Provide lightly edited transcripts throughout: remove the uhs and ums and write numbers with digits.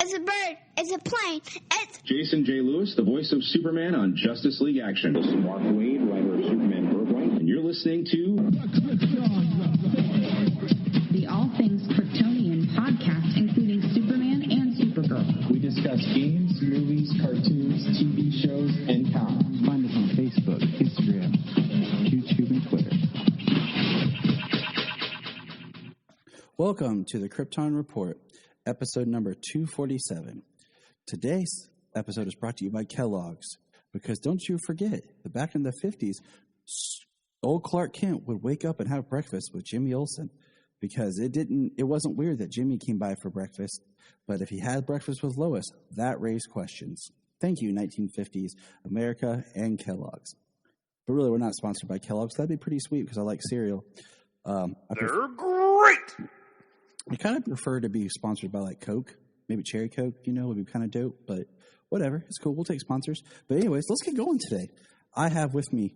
It's a bird. It's a plane. It's Jason J. Lewis, the voice of Superman on Justice League Action. This is Mark Wade, writer of Superman Birthright, and you're listening to the All Things Kryptonian podcast, including Superman and Supergirl. We discuss games, movies, cartoons, TV shows, and comics. Find us on Facebook, Instagram, YouTube, and Twitter. Welcome to the Krypton Report, episode number 247. Today's episode is brought to you by Kellogg's, because don't you forget that back in the 50s, old Clark Kent would wake up and have breakfast with Jimmy Olsen, because it wasn't weird that Jimmy came by for breakfast, but if he had breakfast with Lois, that raised questions. Thank you, 1950s America and Kellogg's. But really, we're not sponsored by Kellogg's. That'd be pretty sweet because I like cereal. They're great! I kind of prefer to be sponsored by like Coke, maybe Cherry Coke, would be kind of dope, but whatever. It's cool. We'll take sponsors. But anyways, let's get going today. I have with me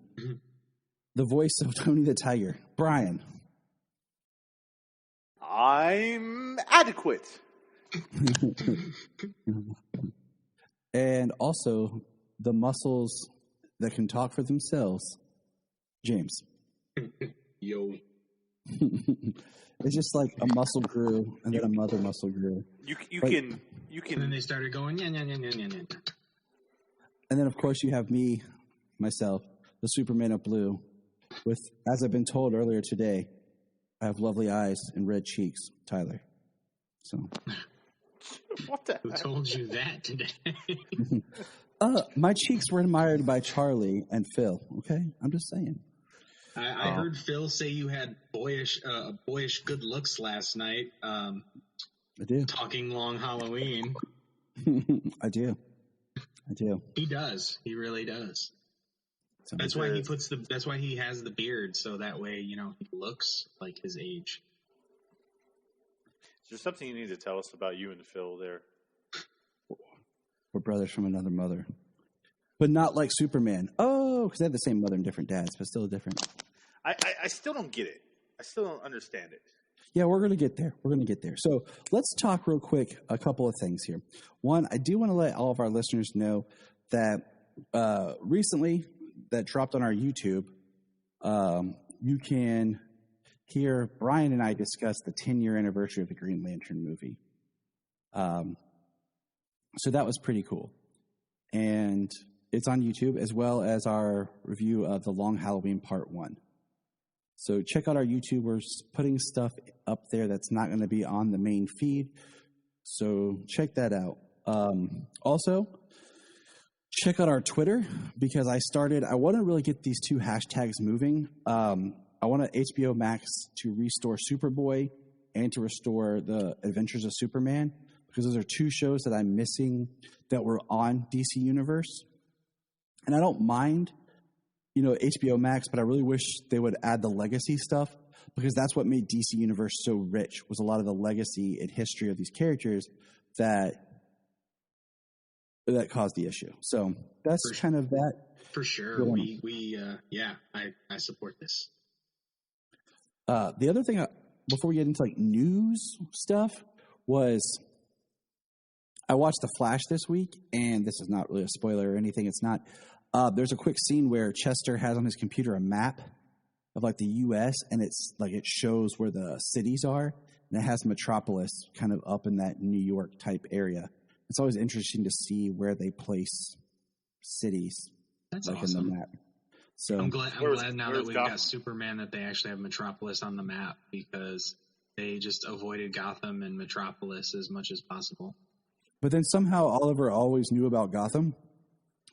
the voice of Tony the Tiger, Bryan. I'm adequate. And also the muscles that can talk for themselves, James. Yo. It's just like a muscle grew, and then another muscle grew. You can. And then they started going, yeah. And then, of course, you have me, myself, the Superman of Blue, with, as I've been told earlier today, I have lovely eyes and red cheeks, Tyler. So. What the Who heck? told you that today? My cheeks were admired by Charlie and Phil, okay? I'm just saying. I heard Phil say you had boyish good looks last night. I do. Talking Long Halloween. I do. He does. He really does. So That's why he has the beard, so that way, he looks like his age. Is there something you need to tell us about you and Phil there? We're brothers from another mother. But not like Superman. Oh, because they have the same mother and different dads, but still different. I still don't get it. I still don't understand it. Yeah, we're going to get there. So let's talk real quick a couple of things here. One, I do want to let all of our listeners know that recently, that dropped on our YouTube, you can hear Bryan and I discuss the 10-year anniversary of the Green Lantern movie. So that was pretty cool. And it's on YouTube, as well as our review of The Long Halloween Part 1. So check out our YouTube. We're putting stuff up there that's not going to be on the main feed. So check that out. Also, check out our Twitter, because I want to really get these two hashtags moving. I want HBO Max to restore Superboy and to restore the Adventures of Superman, because those are two shows that I'm missing that were on DC Universe. And I don't mind, HBO Max, but I really wish they would add the legacy stuff, because that's what made DC Universe so rich, was a lot of the legacy and history of these characters that caused the issue. So that's kind of that. For sure. I support this. The other thing, before we get into like news stuff, was I watched The Flash this week, and this is not really a spoiler or anything. It's not. There's a quick scene where Chester has on his computer a map of like the U.S., and it's like it shows where the cities are, and it has Metropolis kind of up in that New York type area. It's always interesting to see where they place cities. That's like awesome. In the map. So I'm glad now that we've got Superman that they actually have Metropolis on the map, because they just avoided Gotham and Metropolis as much as possible. But then somehow Oliver always knew about Gotham,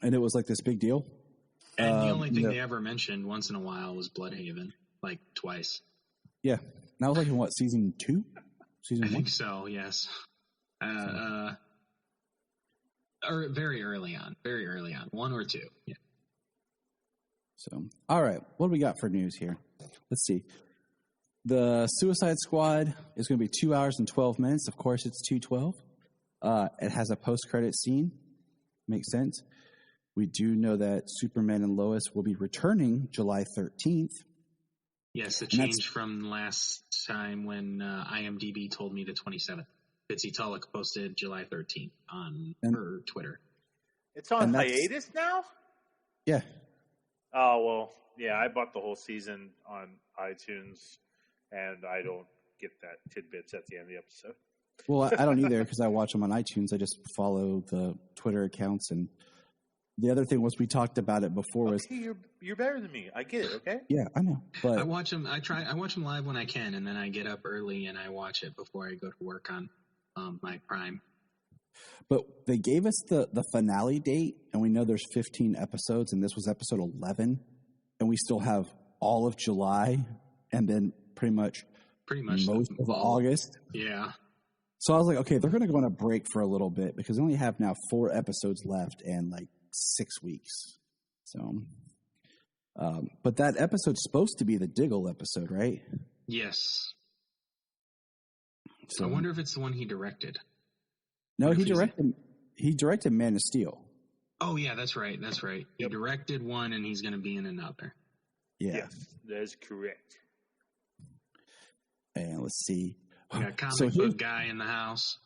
and it was like this big deal. And the only thing they ever mentioned once in a while was Bloodhaven, like twice. Yeah. And that was like in what, season 2? Season 1? I think so, yes. Or very early on. 1 or 2. Yeah. So, all right. What do we got for news here? Let's see. The Suicide Squad is going to be 2 hours and 12 minutes. Of course, it's 2:12. It has a post-credit scene. Makes sense. We do know that Superman and Lois will be returning July 13th. Yes, the change from last time when IMDb told me the 27th. Fitzy Tulloch posted July 13th on her Twitter. It's on hiatus now? Yeah. Oh, well, yeah, I bought the whole season on iTunes, and I don't get that tidbits at the end of the episode. Well, I don't either because I watch them on iTunes. I just follow the Twitter accounts. And the other thing was we talked about it before was you're better than me. I get it. Okay. Yeah, I know. But I watch them. I watch them live when I can, and then I get up early and I watch it before I go to work on my Prime. But they gave us the finale date, and we know there's 15 episodes, and this was episode 11, and we still have all of July, and then pretty much most of August. Yeah. So I was like, okay, they're going to go on a break for a little bit because they only have now 4 episodes left and like 6 weeks. So, but that episode's supposed to be the Diggle episode, right? Yes. So, I wonder if it's the one he directed. No, he directed Man of Steel. Oh yeah, that's right. He directed one, and he's going to be in another. Yeah. Yes, that is correct. And let's see. We got comic book guy in the house.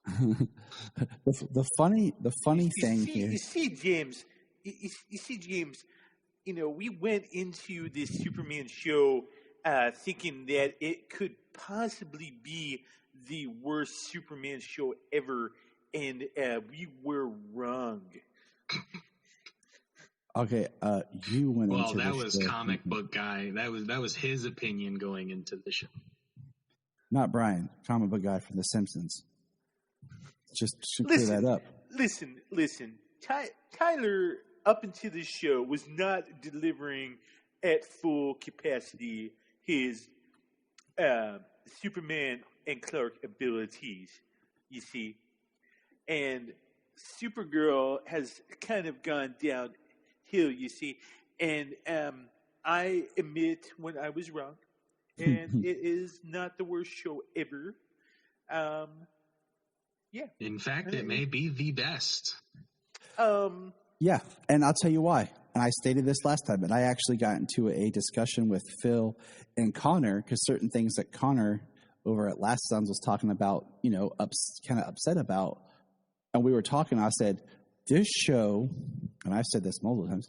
the funny thing here. You see, James. You know, we went into this Superman show thinking that it could possibly be the worst Superman show ever, and we were wrong. Okay, you went into. Well, that was comic book guy. That was his opinion going into the show. Not Bryan, comic book guy from The Simpsons. Just to clear that up. Listen. Tyler, up until this show, was not delivering at full capacity his Superman and Clark abilities, you see. And Supergirl has kind of gone downhill, you see. And I admit when I was wrong. And it is not the worst show ever. Yeah. In fact, it may be the best. Yeah, and I'll tell you why. And I stated this last time, but I actually got into a discussion with Phil and Connor because certain things that Connor over at Last Sons was talking about, kind of upset about. And we were talking, I said, this show, and I've said this multiple times,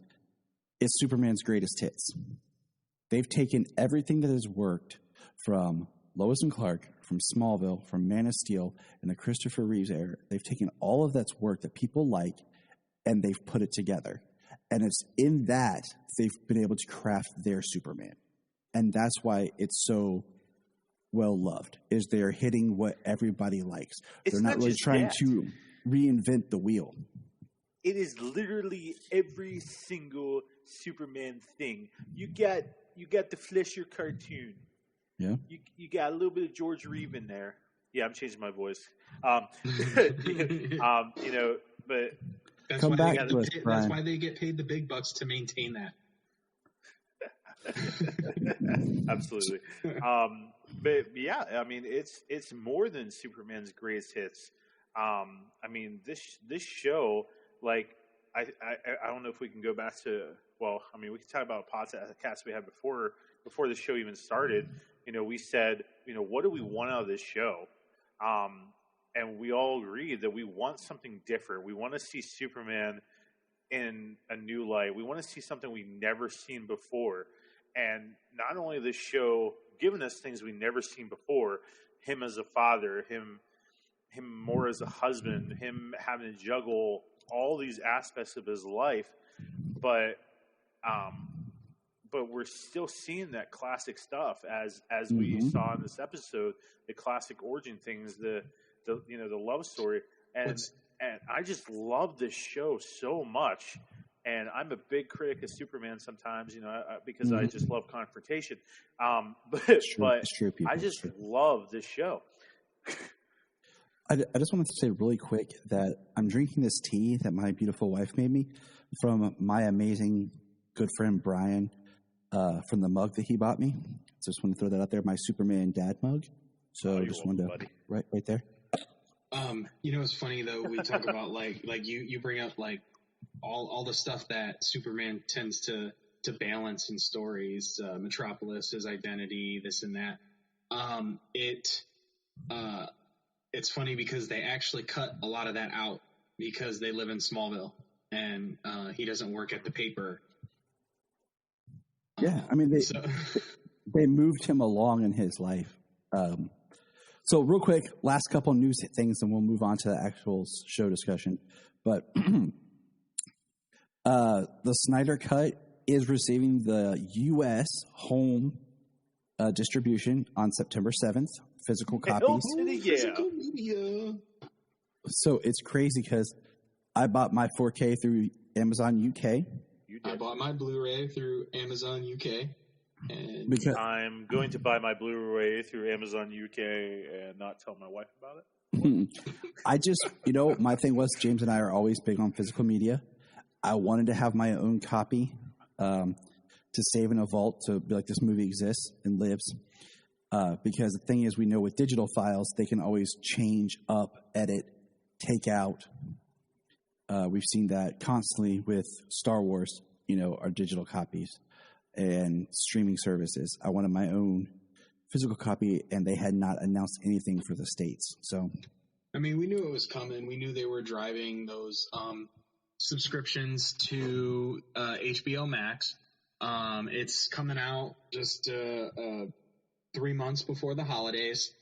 is Superman's greatest hits. They've taken everything that has worked from Lois and Clark, from Smallville, from Man of Steel, and the Christopher Reeves era. They've taken all of that's work that people like, and they've put it together. And it's in that they've been able to craft their Superman. And that's why it's so well loved, is they're hitting what everybody likes. They're not really trying to reinvent the wheel. It is literally every single Superman thing. You got the Fleischer cartoon. Yeah. You got a little bit of George Reeve in there. Yeah, I'm changing my voice. But that's come back to us, Bryan. That's why they get paid the big bucks to maintain that. Absolutely. But yeah, I mean, it's more than Superman's greatest hits. I mean, this show, like, I don't know if we can go back to, well, I mean, we can talk about podcasts we had before the show even started. We said, what do we want out of this show? And we all agreed that we want something different. We want to see Superman in a new light. We want to see something we've never seen before. And not only this show giving us things we've never seen before, him as a father, him more as a husband, him having to juggle all these aspects of his life, but we're still seeing that classic stuff as we saw in this episode, the classic origin things, the love story, and I just love this show so much. And I'm a big critic of Superman sometimes, because I just love confrontation. But It's true, people. I just love this show. I just wanted to say really quick that I'm drinking this tea that my beautiful wife made me from my amazing good friend Bryan, from the mug that he bought me. So just want to throw that out there, my Superman dad mug. So just wanted to, right there. It's funny though, we talk about like you bring up like all the stuff that Superman tends to balance in stories, Metropolis, his identity, this and that. it's funny because they actually cut a lot of that out because they live in Smallville and he doesn't work at the paper. Yeah, I mean, they moved him along in his life. So real quick, last couple news things, and we'll move on to the actual show discussion. But the Snyder Cut is receiving the U.S. home distribution on September 7th, physical copies. Physical media. So it's crazy because I bought my 4K through Amazon UK. I bought my Blu-ray through Amazon UK. And Because I'm going to buy my Blu-ray through Amazon UK and not tell my wife about it. I just, my thing was James and I are always big on physical media. I wanted to have my own copy to save in a vault to be like, this movie exists and lives. Because the thing is, we know with digital files, they can always change up, edit, take out. We've seen that constantly with Star Wars, our digital copies and streaming services. I wanted my own physical copy, and they had not announced anything for the States. So, I mean, we knew it was coming. We knew they were driving those subscriptions to HBO Max. It's coming out just 3 months before the holidays.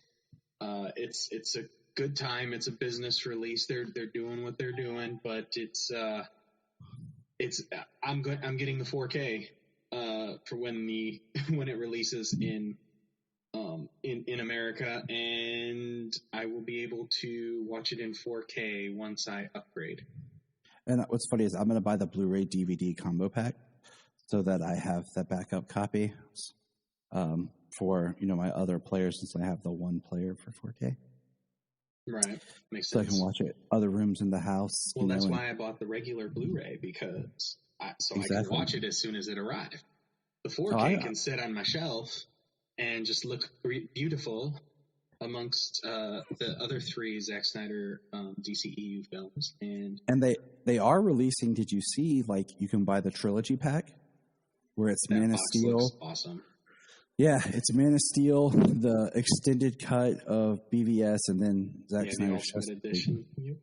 It's a good time. It's a business release. They're doing what they're doing, but I'm getting the 4K for when it releases in America, and I will be able to watch it in 4K once I upgrade. And what's funny is I'm going to buy the Blu-ray DVD combo pack so that I have that backup copy for my other players, since I have the one player for 4K. Right, makes so sense. I can watch it other rooms in the house. Well, that's why I bought the regular Blu-ray, because I can watch it as soon as it arrives. The 4K can sit on my shelf and just look beautiful amongst the other 3 Zack Snyder DCEU films. And they are releasing, did you see, you can buy the trilogy pack where it's Man of Steel. Looks awesome. Yeah, it's Man of Steel, the extended cut of BVS, and then Zack Snyder's Ultimate Edition. Yep.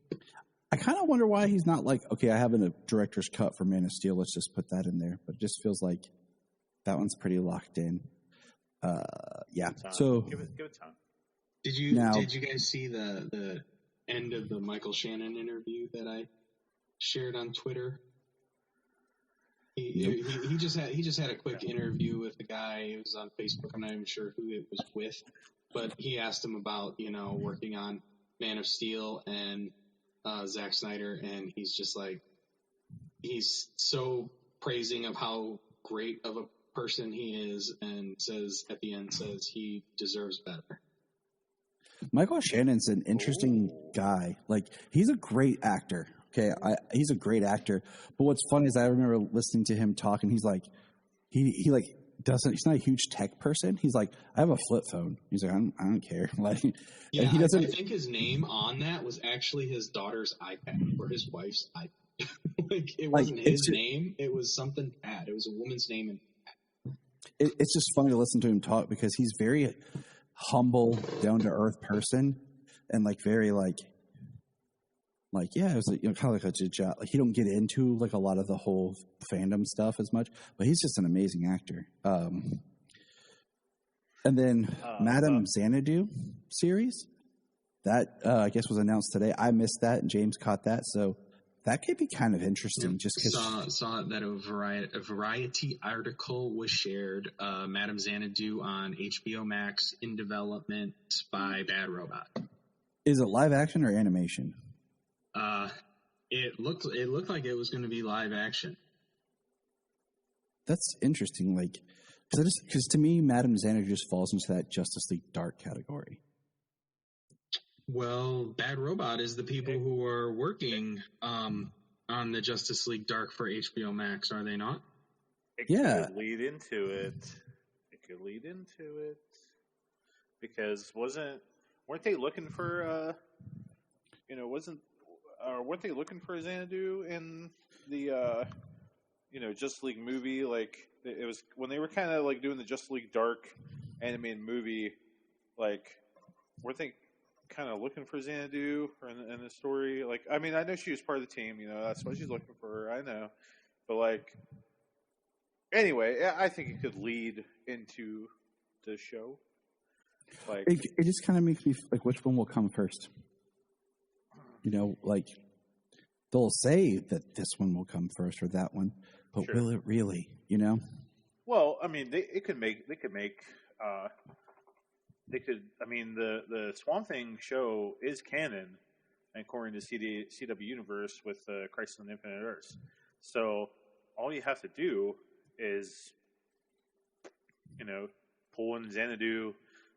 I kind of wonder why he's not okay, I have a director's cut for Man of Steel, let's just put that in there. But it just feels like that one's pretty locked in. Yeah. So give it time. Did you guys see the end of the Michael Shannon interview that I shared on Twitter? He just had a quick interview with a guy. It was on Facebook. I'm not even sure who it was with, but he asked him about working on Man of Steel and Zack Snyder, and he's just he's so praising of how great of a person he is, and at the end says he deserves better. Michael Shannon's an interesting guy. He's a great actor. Okay, he's a great actor. But what's funny is I remember listening to him talk, and he's he's not a huge tech person. He's like, I have a flip phone. He's like, I don't care. Yeah, he doesn't. I think his name on that was actually his daughter's iPad or his wife's iPad. It wasn't his name. It was something bad. It was a woman's name. It's just funny to listen to him talk because he's very humble, down to earth person, and very yeah, it was kind of like a job. He don't get into a lot of the whole fandom stuff as much, but he's just an amazing actor. And then Madame Xanadu series that I guess was announced today. I missed that, and James caught that, so that could be kind of interesting. Just because saw that a Variety article was shared. Madame Xanadu on HBO Max in development by Bad Robot. Is it live action or animation? It looked like it was going to be live action. That's interesting. Because to me, Madame Xanadu just falls into that Justice League Dark category. Well, Bad Robot is the people who are working on the Justice League Dark for HBO Max, are they not? It could lead into it. Because weren't they looking for weren't they looking for Xanadu in the Justice League movie? It was when they were kind of doing the Justice League Dark animated movie. Weren't they kind of looking for Xanadu in the story. Like, I mean, I know she was part of the team. You know, that's why she's looking for her. I know, but like, anyway, I think it could lead into the show. Like, it just kind of makes me like, which one will come first? You know, like they'll say that this one will come first or that one, but sure. will it really? You know? Well, I mean, they could. I mean, the Swamp Thing show is canon, according to CW Universe with Crisis on Infinite Earths. So all you have to do is, you know, pull in Xanadu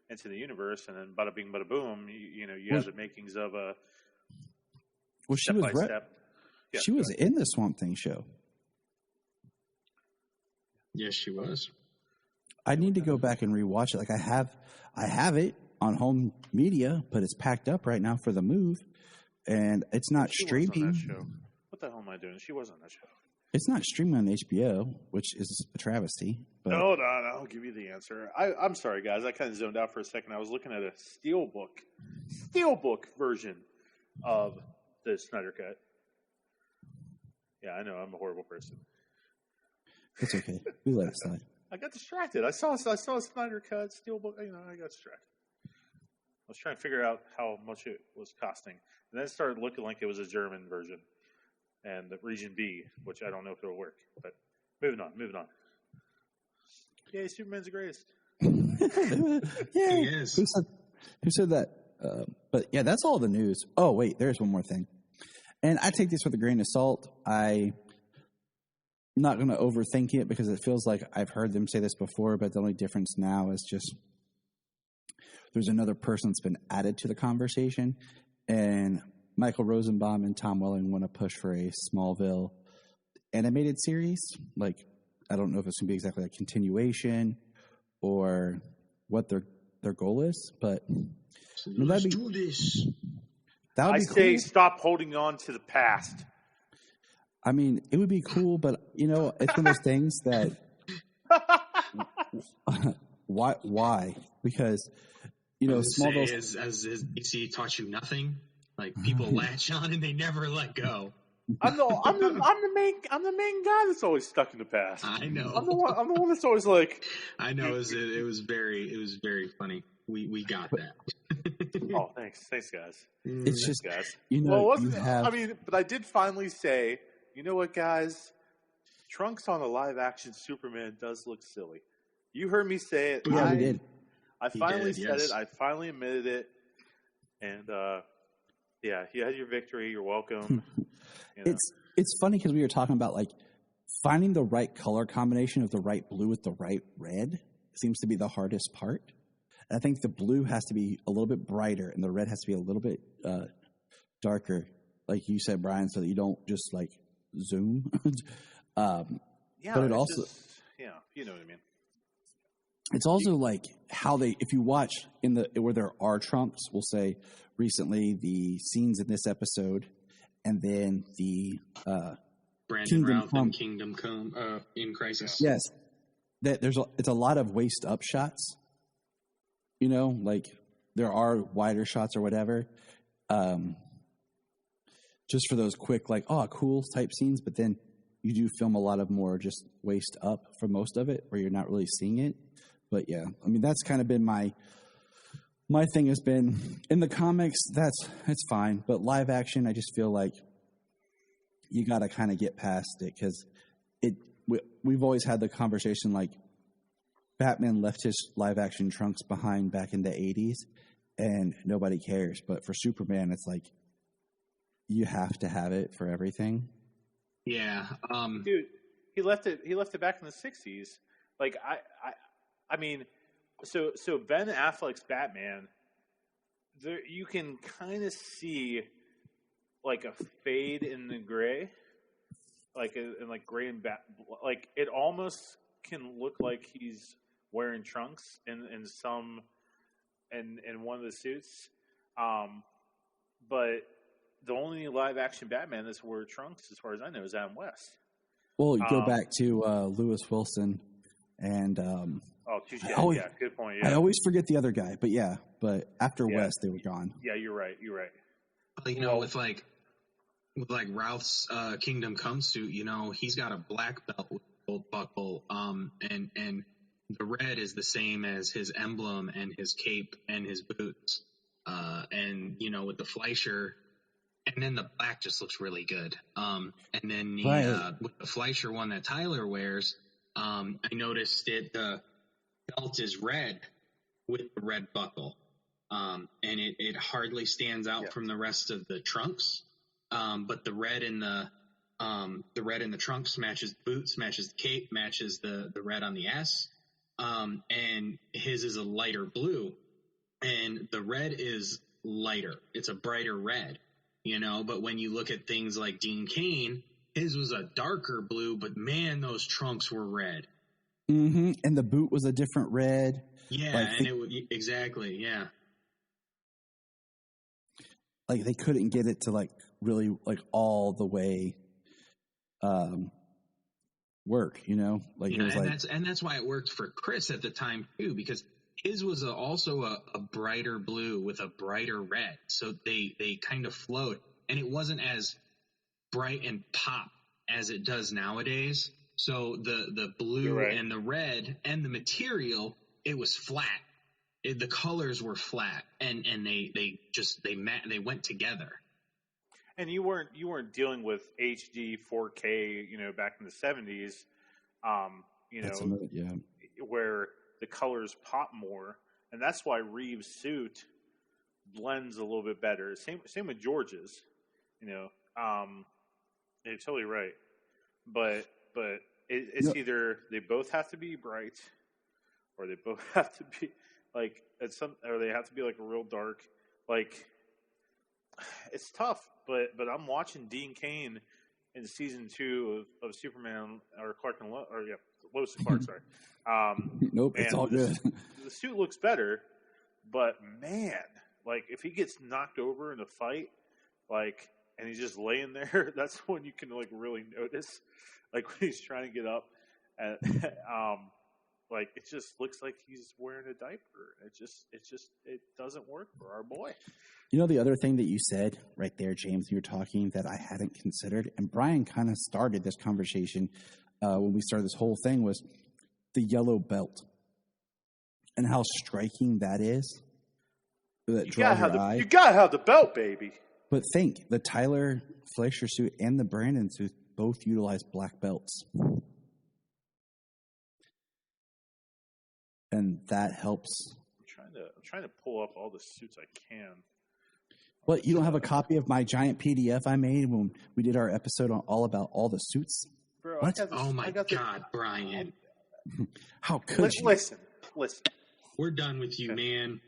into the universe, and then bada bing, bada boom. You have the makings of a. Well, she was Yeah, she was in the Swamp Thing show. Yes, she was. I need to go back and rewatch it. Like I have it on home media, but it's packed up right now for the move, and it's not streaming. Was on that show. What the hell am I doing? She was on that show. It's not streaming on HBO, which is a travesty. But Hold on, I'll give you the answer. I'm sorry, guys. I kind of zoned out for a second. I was looking at a steelbook version of the Snyder Cut. Yeah, I know. I'm a horrible person. It's okay. We let it slide. I got distracted. I saw a Snyder Cut steelbook. You know, I got distracted. I was trying to figure out how much it was costing, and then it started looking like it was a German version, and the Region B, which I don't know if it'll work. But moving on. Yay, Superman's the greatest. Yeah, He is. Who said that? But yeah, that's all the news. Oh wait, there's one more thing, and I take this with a grain of salt. I'm not going to overthink it because it feels like I've heard them say this before, but the only difference now is just there's another person that's been added to the conversation, and Michael Rosenbaum and Tom Welling want to push for a Smallville animated series. Like, I don't know if it's going to be exactly a continuation or what their goal is, but Let's do this. That would I be say cool. stop holding on to the past. I mean, it would be cool, but you know, it's one of those things that why? Because you know, Smallville as DC taught you nothing. Like people latch on and they never let go. I'm the main guy that's always stuck in the past. I know. I'm the one that's always like. I know. It was very funny. We got that. Oh, thanks guys. it's just Guys. you know, Well, you have. I mean, but I did finally say, you know what, guys? Trunks on a live action Superman does look silly. You heard me say it. Yeah, we did. I finally said yes. it. I finally admitted it. And yeah, you had your victory. You're welcome. You know. It's funny because we were talking about like finding the right color combination of the right blue with the right red seems to be the hardest part. I think the blue has to be a little bit brighter and the red has to be a little bit darker, like you said, Brian, so that you don't just like zoom. Yeah, but it also, yeah, you know what I mean. it's also like how they, if you watch where there are trunks, we'll say recently the scenes in this episode, and then the Brandon Kingdom Routh Come. and Kingdom Come in Crisis. Yes, that it's a lot of waist up shots. You know, like there are wider shots or whatever, just for those quick, like, oh, cool type scenes. But then you do film a lot of more just waist up for most of it, where you're not really seeing it. But yeah, I mean, that's kind of been my thing has been in the comics. It's fine, but live action, I just feel like you got to kind of get past it because we've always had the conversation like. Batman left his live-action Trunks behind back in the 80s, and nobody cares. But for Superman, it's like you have to have it for everything. Yeah, Dude, he left it back in the 60s. Like I mean, so Ben Affleck's Batman, there you can kind of see like a fade in the gray, like in like gray and like it almost can look like he's wearing trunks in one of the suits, but the only live action Batman that's wore trunks, as far as I know, is Adam West. Well, you go back to Lewis Wilson And touche. always, Yeah, good point. Yeah. I always forget the other guy, but after West, they were gone. Yeah, you're right. With Ralph's Kingdom Come suit, he's got a black belt with a gold buckle, and the red is the same as his emblem and his cape and his boots, and with the Fleischer, and then the black just looks really good. And then with the Fleischer one that Tyler wears, I noticed the belt is red with the red buckle, and it hardly stands out from the rest of the trunks. But the red in the trunks matches boots, matches the cape, matches the red on the S. And his is a lighter blue, and the red is lighter. It's a brighter red, but when you look at things like Dean Cain, his was a darker blue, but man, those trunks were red. Mm-hmm. And the boot was a different red. Yeah. Exactly. Yeah. Like they couldn't get it to really all the way, work, and that's why it worked for Chris at the time too, because his was also a brighter blue with a brighter red, so they kind of flowed, and it wasn't as bright and pop as it does nowadays. So the blue and the red and the material, it was flat. The colors were flat, and they went together. And you weren't dealing with HD 4K, back in the 70s, where the colors pop more, and that's why Reeves' suit blends a little bit better. Same with George's, you're totally right. But it's either they both have to be bright, or they both have to be or they have to be a real dark. It's tough. But I'm watching Dean Cain in season 2 of Superman or Lois and Clark. Sorry. Nope, it's all good. The suit looks better, but man, if he gets knocked over in a fight, and he's just laying there, that's when you can really notice, when he's trying to get up, and it just looks like he's wearing a diaper. It doesn't work for our boy. The other thing that you said right there, James, you were talking that I hadn't considered, and Bryan kind of started this conversation when we started this whole thing, was the yellow belt and how striking that is. That you gotta have the belt, baby. But think, the Tyler Fleischer suit and the Brandon suit both utilize black belts. And that helps. I'm trying to pull up all the suits I can. What, you don't have a copy of my giant PDF I made when we did our episode all about all the suits? Bro, what? Oh my God, Bryan. How could you? Listen. We're done with you, man.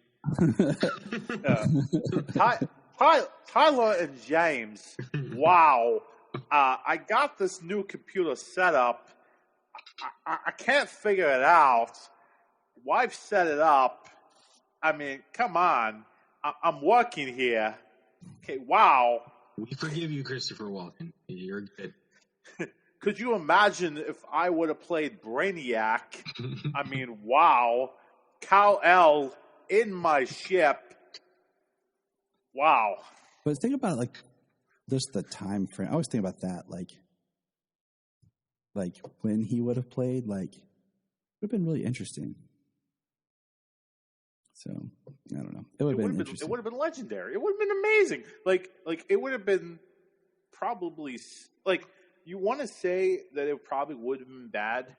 Tyler and James, wow. I got this new computer set up. I can't figure it out. Wife set it up. I mean, come on. I'm working here. Okay, wow. We forgive you, Christopher Walken. You're good. Could you imagine if I would have played Brainiac? I mean, wow. Kal-El in my ship. Wow. But think about just the time frame. I always think about that, when he would have played, it would have been really interesting. So I don't know. It would have been interesting. It would have been legendary. It would have been amazing. It would have been probably you want to say that it probably would have been bad.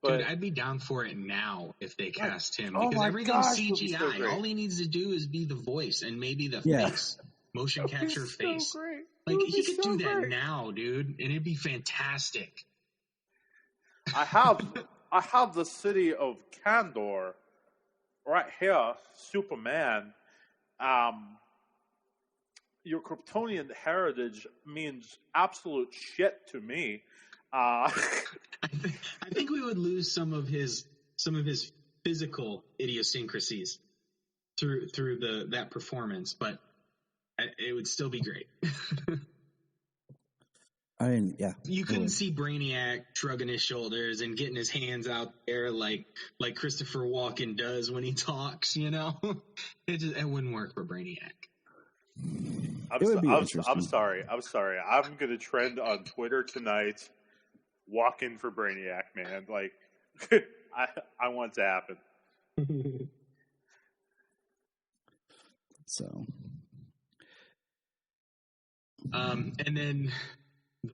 But dude, I'd be down for it now if they cast him, because everything's CGI. So all he needs to do is be the voice and maybe the face, motion capture face. Great. He could do that now, dude, and it'd be fantastic. I have the city of Kandor right here, Superman. Your Kryptonian heritage means absolute shit to me. I think we would lose some of his physical idiosyncrasies through that performance, but it would still be great. I mean, yeah. You couldn't see Brainiac shrugging his shoulders and getting his hands out there like Christopher Walken does when he talks, you know? It wouldn't work for Brainiac. I'm sorry. I'm going to trend on Twitter tonight, walking for Brainiac, man. Like, I want it to happen. So. And then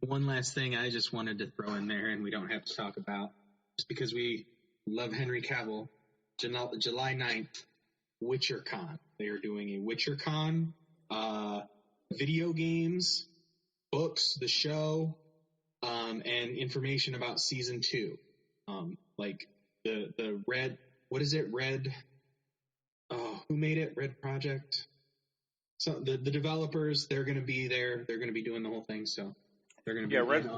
one last thing I just wanted to throw in there, and we don't have to talk about, just because we love Henry Cavill. July 9th, WitcherCon. They are doing a WitcherCon, video games, books, the show, and information about season 2. Like the Red, what is it? Red, who made it? Red Project? So the developers, they're going to be there. They're going to be doing the whole thing. So they're going to be Red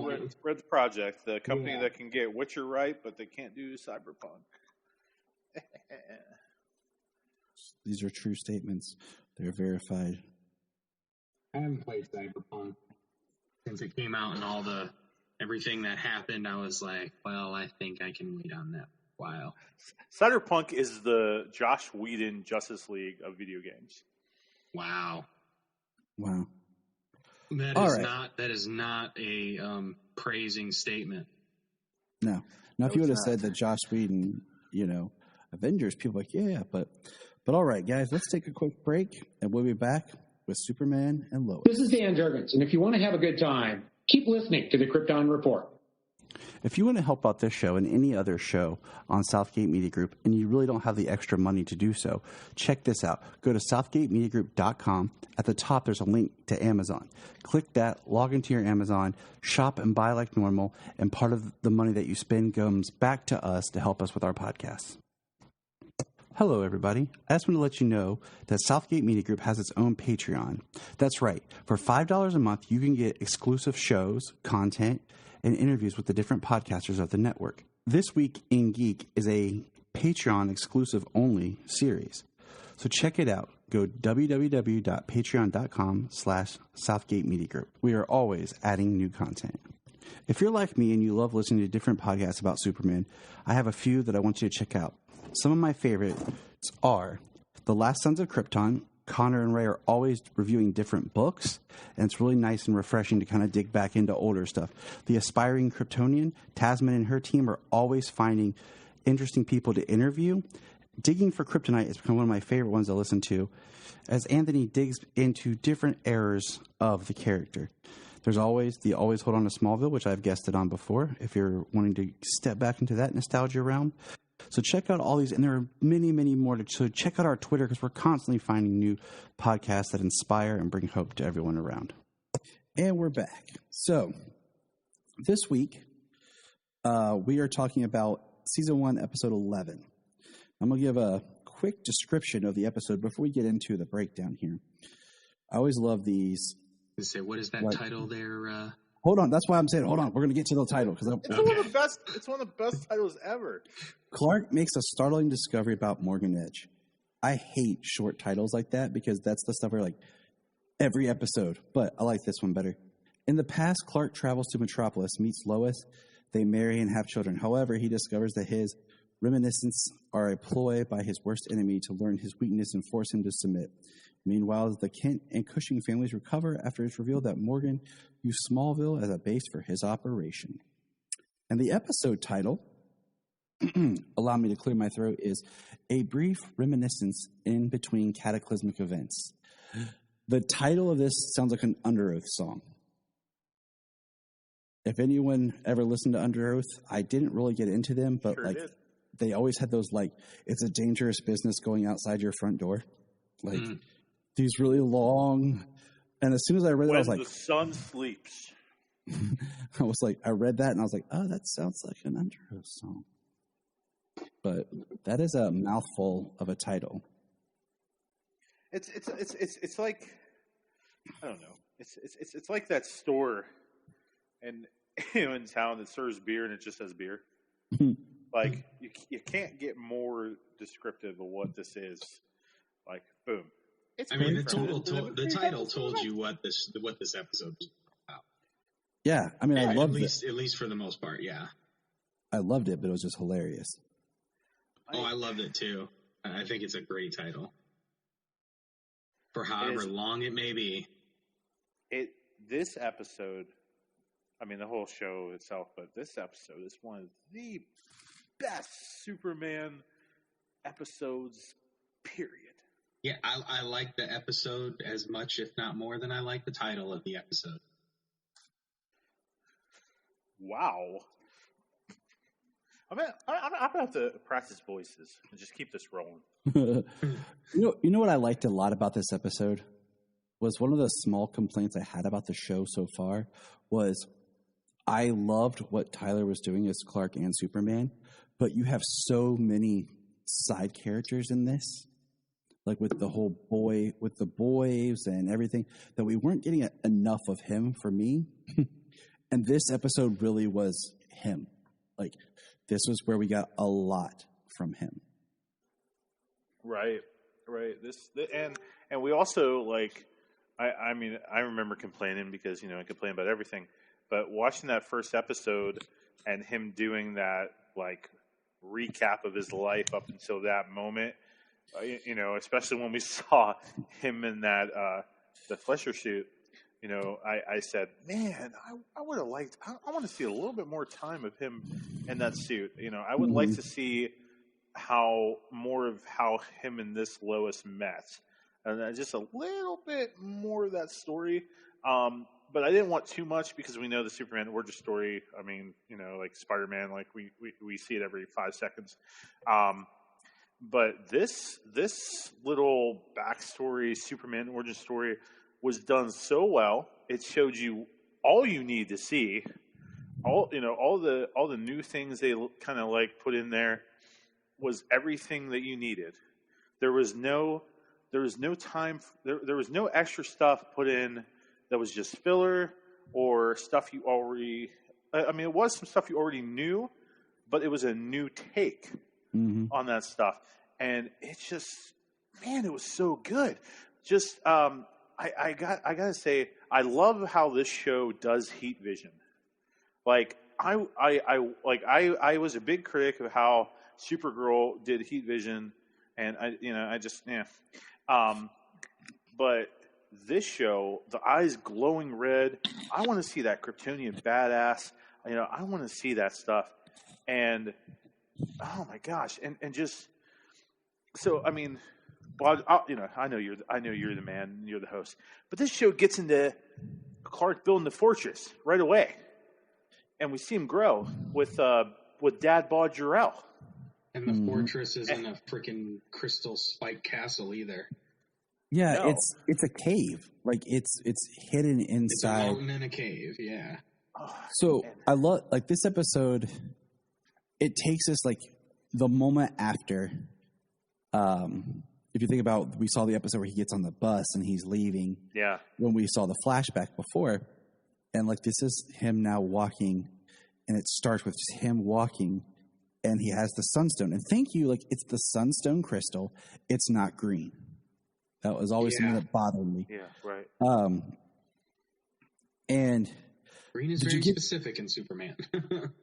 Project, the company that can get Witcher right, but they can't do Cyberpunk. These are true statements. They're verified. I haven't played Cyberpunk since it came out, and everything that happened. I was like, well, I think I can wait on that a while. Cyberpunk is the Joss Whedon Justice League of video games. Wow. That is not a praising statement. No. Now, if you would have said that Joss Whedon, Avengers, people are like, yeah, but all right, guys, let's take a quick break, and we'll be back with Superman and Lois. This is Dan Jurgens, and if you want to have a good time, keep listening to the Krypton Report. If you want to help out this show and any other show on Southgate Media Group, and you really don't have the extra money to do so, check this out. Go to southgatemediagroup.com. At the top, there's a link to Amazon. Click that, log into your Amazon, shop and buy like normal, and part of the money that you spend comes back to us to help us with our podcasts. Hello, everybody. I just want to let you know that Southgate Media Group has its own Patreon. That's right. For $5 a month, you can get exclusive shows, content, and interviews with the different podcasters of the network. This Week in Geek is a Patreon exclusive only series. So check it out. Go www.patreon.com/Southgate Media Group. We are always adding new content. If you're like me and you love listening to different podcasts about Superman, I have a few that I want you to check out. Some of my favorites are The Last Sons of Krypton. Connor and Ray are always reviewing different books, and it's really nice and refreshing to kind of dig back into older stuff. The Aspiring Kryptonian, Tasman and her team are always finding interesting people to interview. Digging for Kryptonite has become one of my favorite ones to listen to, as Anthony digs into different eras of the character. There's always the Always Hold On to Smallville, which I've guested on before, if you're wanting to step back into that nostalgia realm. So check out all these, and there are many, many more. So check out our Twitter, because we're constantly finding new podcasts that inspire and bring hope to everyone around. And we're back. So this week, we are talking about Season 1, Episode 11. I'm going to give a quick description of the episode before we get into the breakdown here. I always love these. What is that title there? Hold on. That's why I'm saying, hold on. We're going to get to the title. It's one of the best. It's one of the best titles ever. Clark makes a startling discovery about Morgan Edge. I hate short titles like that, because that's the stuff where every episode. But I like this one better. In the past, Clark travels to Metropolis, meets Lois. They marry and have children. However, he discovers that his reminiscence are a ploy by his worst enemy to learn his weakness and force him to submit. Meanwhile, the Kent and Cushing families recover after it's revealed that Morgan used Smallville as a base for his operation. And the episode title, allow me to clear my throat, is A Brief Reminiscence in Between Cataclysmic Events. The title of this sounds like an Under Oath song. If anyone ever listened to Under Oath, I didn't really get into them, but did. They always had those it's a dangerous business going outside your front door. These really long, and as soon as I read it, I was like, when the sun sleeps. I was like, I read that and I was like, oh, that sounds like an Under Oath song. But that is a mouthful of a title. It's like, I don't know. It's like that store in town that serves beer and it just says beer. You can't get more descriptive of what this is. Boom. The title told you what this episode was about. Yeah, I mean, I loved it. At least for the most part, yeah. I loved it, but it was just hilarious. Oh, I loved it too. I think it's a great title. For however long it may be. This episode, I mean, the whole show itself, but this episode is one of the best Superman episodes, period. Yeah, I like the episode as much, if not more, than I like the title of the episode. Wow. I'm gonna have to practice voices and just keep this rolling. You know what I liked a lot about this episode was one of the small complaints I had about the show so far was I loved what Tyler was doing as Clark and Superman, but you have so many side characters in this, like with the whole with the boys and everything, that we weren't getting enough of him for me. And this episode really was him. Like, this was where we got a lot from him. Right. And we also, like, I mean, I remember complaining because, I complain about everything, but watching that first episode and him doing that, like, recap of his life up until that moment, especially when we saw him in that, the Fleischer suit, I said, man, I would have liked, I want to see a little bit more time of him in that suit. I would like to see more of how him and this Lois met. And just a little bit more of that story. But I didn't want too much because we know the Superman origin story. I mean, like Spider-Man, like we see it every 5 seconds. But this little backstory, Superman origin story, was done so well. It showed you all you need to see. All the new things they kind of like put in there was everything that you needed. There was no time. There was no extra stuff put in that was just filler or stuff you already. I mean, it was some stuff you already knew, but it was a new take on that stuff, and it's just, man, it was so good. Just I gotta say, I love how this show does heat vision. Like I was a big critic of how Supergirl did heat vision, and but this show, the eyes glowing red, I want to see that Kryptonian badass. I want to see that stuff, and oh my gosh, and just so I mean. Well, I know you're the man, you're the host, but this show gets into Clark building the fortress right away, and we see him grow with Dad Bod Jor-El. And the fortress isn't a freaking crystal spike castle either. Yeah, no. It's a cave. Like it's hidden inside. It's a mountain in a cave. Yeah. So I love like this episode. It takes us like the moment after. If you think about, we saw the episode where he gets on the bus and he's leaving. Yeah. When we saw the flashback before, and like this is him now walking, and it starts with just him walking, and he has the sunstone. And thank you, like it's the sunstone crystal. It's not green. That was always something that bothered me. Yeah, right. And green is very specific in Superman.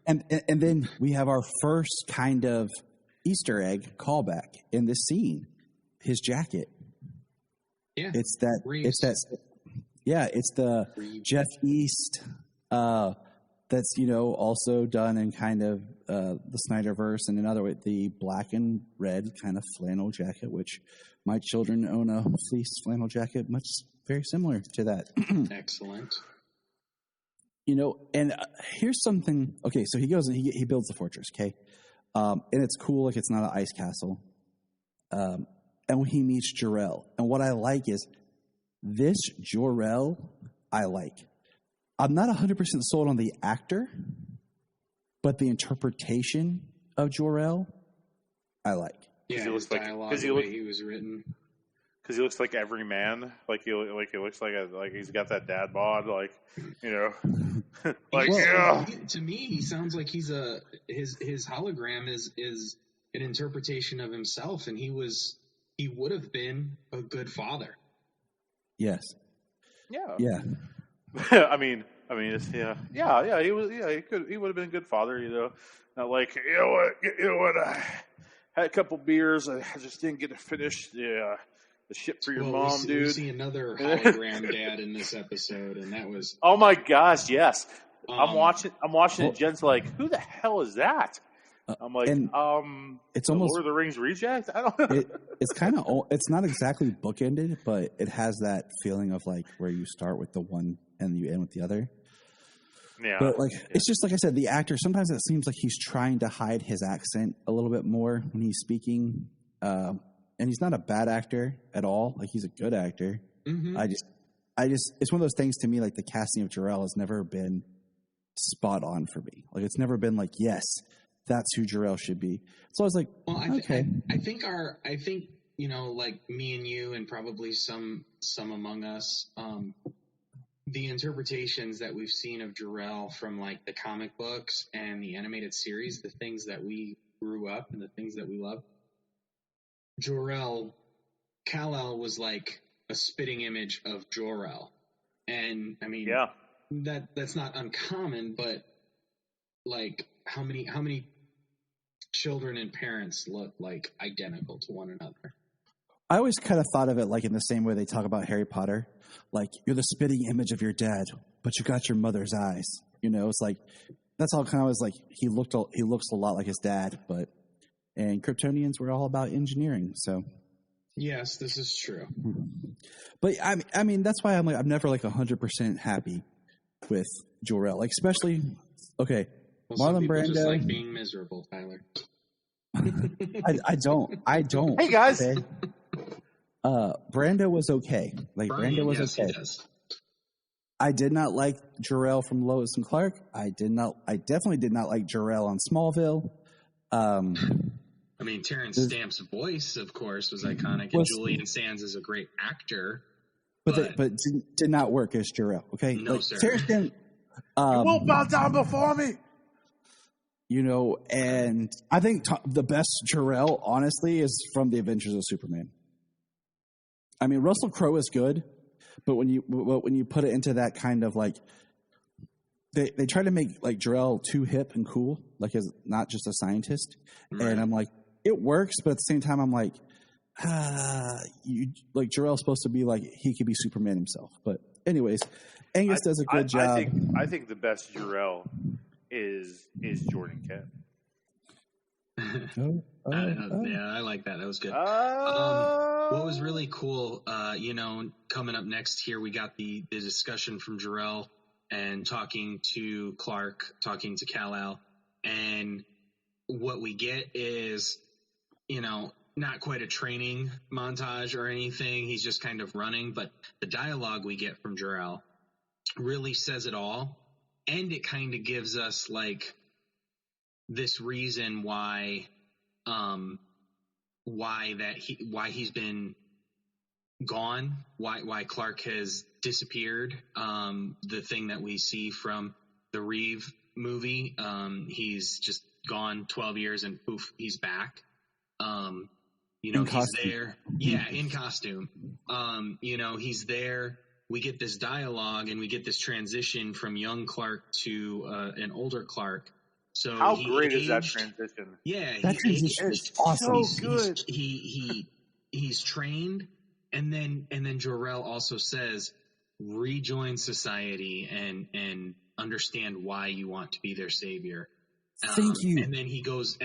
and then we have our first kind of Easter egg callback in this scene. His jacket. Yeah. It's that. Reeves. It's that. Yeah, it's the Reeves. Jeff East. That's also done in kind of the Snyderverse, and another way the black and red kind of flannel jacket, which my children own a fleece flannel jacket, very similar to that. Excellent. And here's something. Okay, so he goes and he builds the fortress. Okay, and it's cool. Like it's not an ice castle. And when he meets Jor-El, and what I like is this Jor-El. I like. I'm not 100% sold on the actor, but the interpretation of Jor-El, I like. Yeah, his dialogue, the way he was written. Because he looks like every man, like he looks like he's got that dad bod, like To me, he sounds like he's his hologram is an interpretation of himself, and he would have been a good father. Yes. Yeah. Yeah. I mean, I mean, it's, yeah. He was, he would have been a good father, Not like, what, I had a couple beers, I just didn't get to finish the shit for your mom, dude. We see another hologram dad in this episode, and that was. Oh my gosh, yes. I'm watching it. Jen's like, who the hell is that? I'm like, it's almost Lord of the Rings reject. I don't know. It's kind of, it's not exactly bookended, but it has that feeling of like where you start with the one and you end with the other. Yeah. But like, it's just like I said, the actor, sometimes it seems like he's trying to hide his accent a little bit more when he's speaking. And he's not a bad actor at all. Like, he's a good actor. Mm-hmm. I just, it's one of those things to me, like the casting of Jor-El has never been spot on for me. Like, it's never been like, yes, that's who Jor-El should be. So I was like, well, okay. I think like me and you and probably some among us, the interpretations that we've seen of Jor-El from like the comic books and the animated series, the things that we grew up and the things that we love. Jor-El, Kal-El was like a spitting image of Jor-El. And I mean, that's not uncommon, but like how many children and parents look like identical to one another? I always kind of thought of it like in the same way they talk about Harry Potter. Like, you're the spitting image of your dad, but you got your mother's eyes. It's like, that's all kind of was like, he looks a lot like his dad, and Kryptonians were all about engineering, so. Yes, this is true. But I mean, that's why I'm never like 100% happy with Jor-El. Like, especially, okay, well, Marlon Brando. Just like being miserable, Tyler. I don't. Hey guys. Okay? Brando was okay. Like, Bryan, Brando was yes, okay. He does. I did not like Jor-El from Lois and Clark. I definitely did not like Jor-El on Smallville. I mean, Terrence Stamp's voice, of course, was iconic, and Julian Sands is a great actor. But did not work as Jor-El, okay? No, like, sir. Terrence Stamp, you won't bow down before me. And I think the best Jor-El, honestly, is from The Adventures of Superman. I mean, Russell Crowe is good, but when you put it into that kind of like, they try to make like Jor-El too hip and cool, like as not just a scientist. Right. And I'm like, it works, but at the same time, I'm like, Jor-El's supposed to be like, he could be Superman himself. But anyways, Angus does a good job. I think the best Jor-El is Jordan Kent. Yeah, I like that. That was good. What was really cool, coming up next here, we got the discussion from Jor-El and talking to Clark, talking to Kal-El, and what we get is, not quite a training montage or anything. He's just kind of running, but the dialogue we get from Jor-El really says it all, and it kind of gives us like this reason why he's been gone, why Clark has disappeared. The thing that we see from the Reeve movie, he's just gone 12 years and poof, he's back. He's there. Yeah, in costume. He's there. We get this dialogue and we get this transition from young Clark to an older Clark. So how great is that transition? Yeah, that transition is awesome. So good. He's trained, and then Jor-El also says, rejoin society and understand why you want to be their savior. Thank you. And then he goes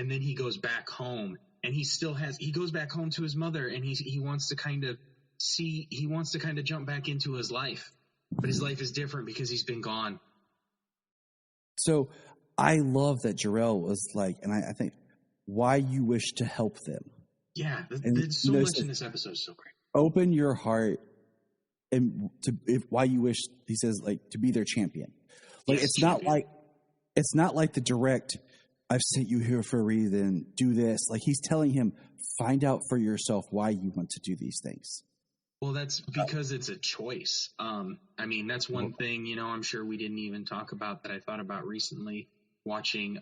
back home, and he goes back home to his mother, and he wants to kind of jump back into his life, but his life is different because he's been gone. So I love that Jor-El was like, and I think why you wish to help them. Yeah, there's so much in this episode. So great. Open your heart, and why you wish. He says like to be their champion. Like yes, it's not like the direct. I've sent you here for a reason. Do this. Like he's telling him, find out for yourself why you want to do these things. Well, that's because it's a choice. I mean, that's one thing, I'm sure we didn't even talk about that I thought about recently watching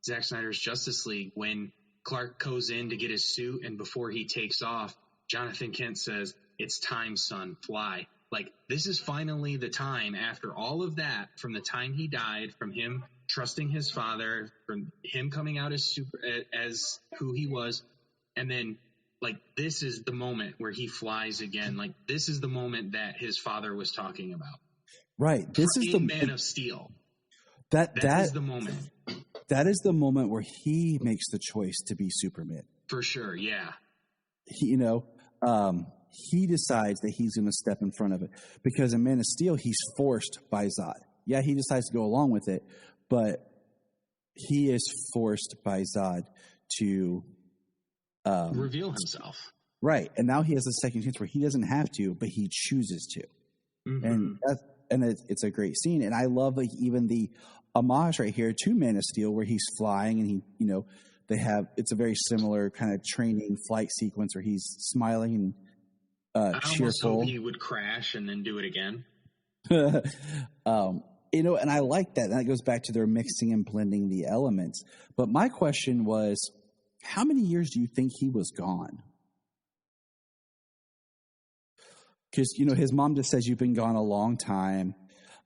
Zack Snyder's Justice League when Clark goes in to get his suit, and before he takes off, Jonathan Kent says, "It's time, son, fly." Like, this is finally the time, after all of that, from the time he died, from him trusting his father, from him coming out as who he was, and then, like, this is the moment where he flies again. Like, this is the moment that his father was talking about. Right. This is the Man of Steel. That is the moment. That is the moment where he makes the choice to be Superman. For sure, yeah. He decides that he's going to step in front of it, because in Man of Steel, he's forced by Zod. Yeah, he decides to go along with it, but he is forced by Zod to reveal himself. Right, and now he has a second chance where he doesn't have to, but he chooses to, and it's a great scene. And I love, like, even the homage right here to Man of Steel, where he's flying and it's a very similar kind of training flight sequence where he's smiling and I cheerful. almost hope he would crash and then do it again. And I like that. And that goes back to their mixing and blending the elements. But my question was, how many years do you think he was gone? Because, his mom just says you've been gone a long time.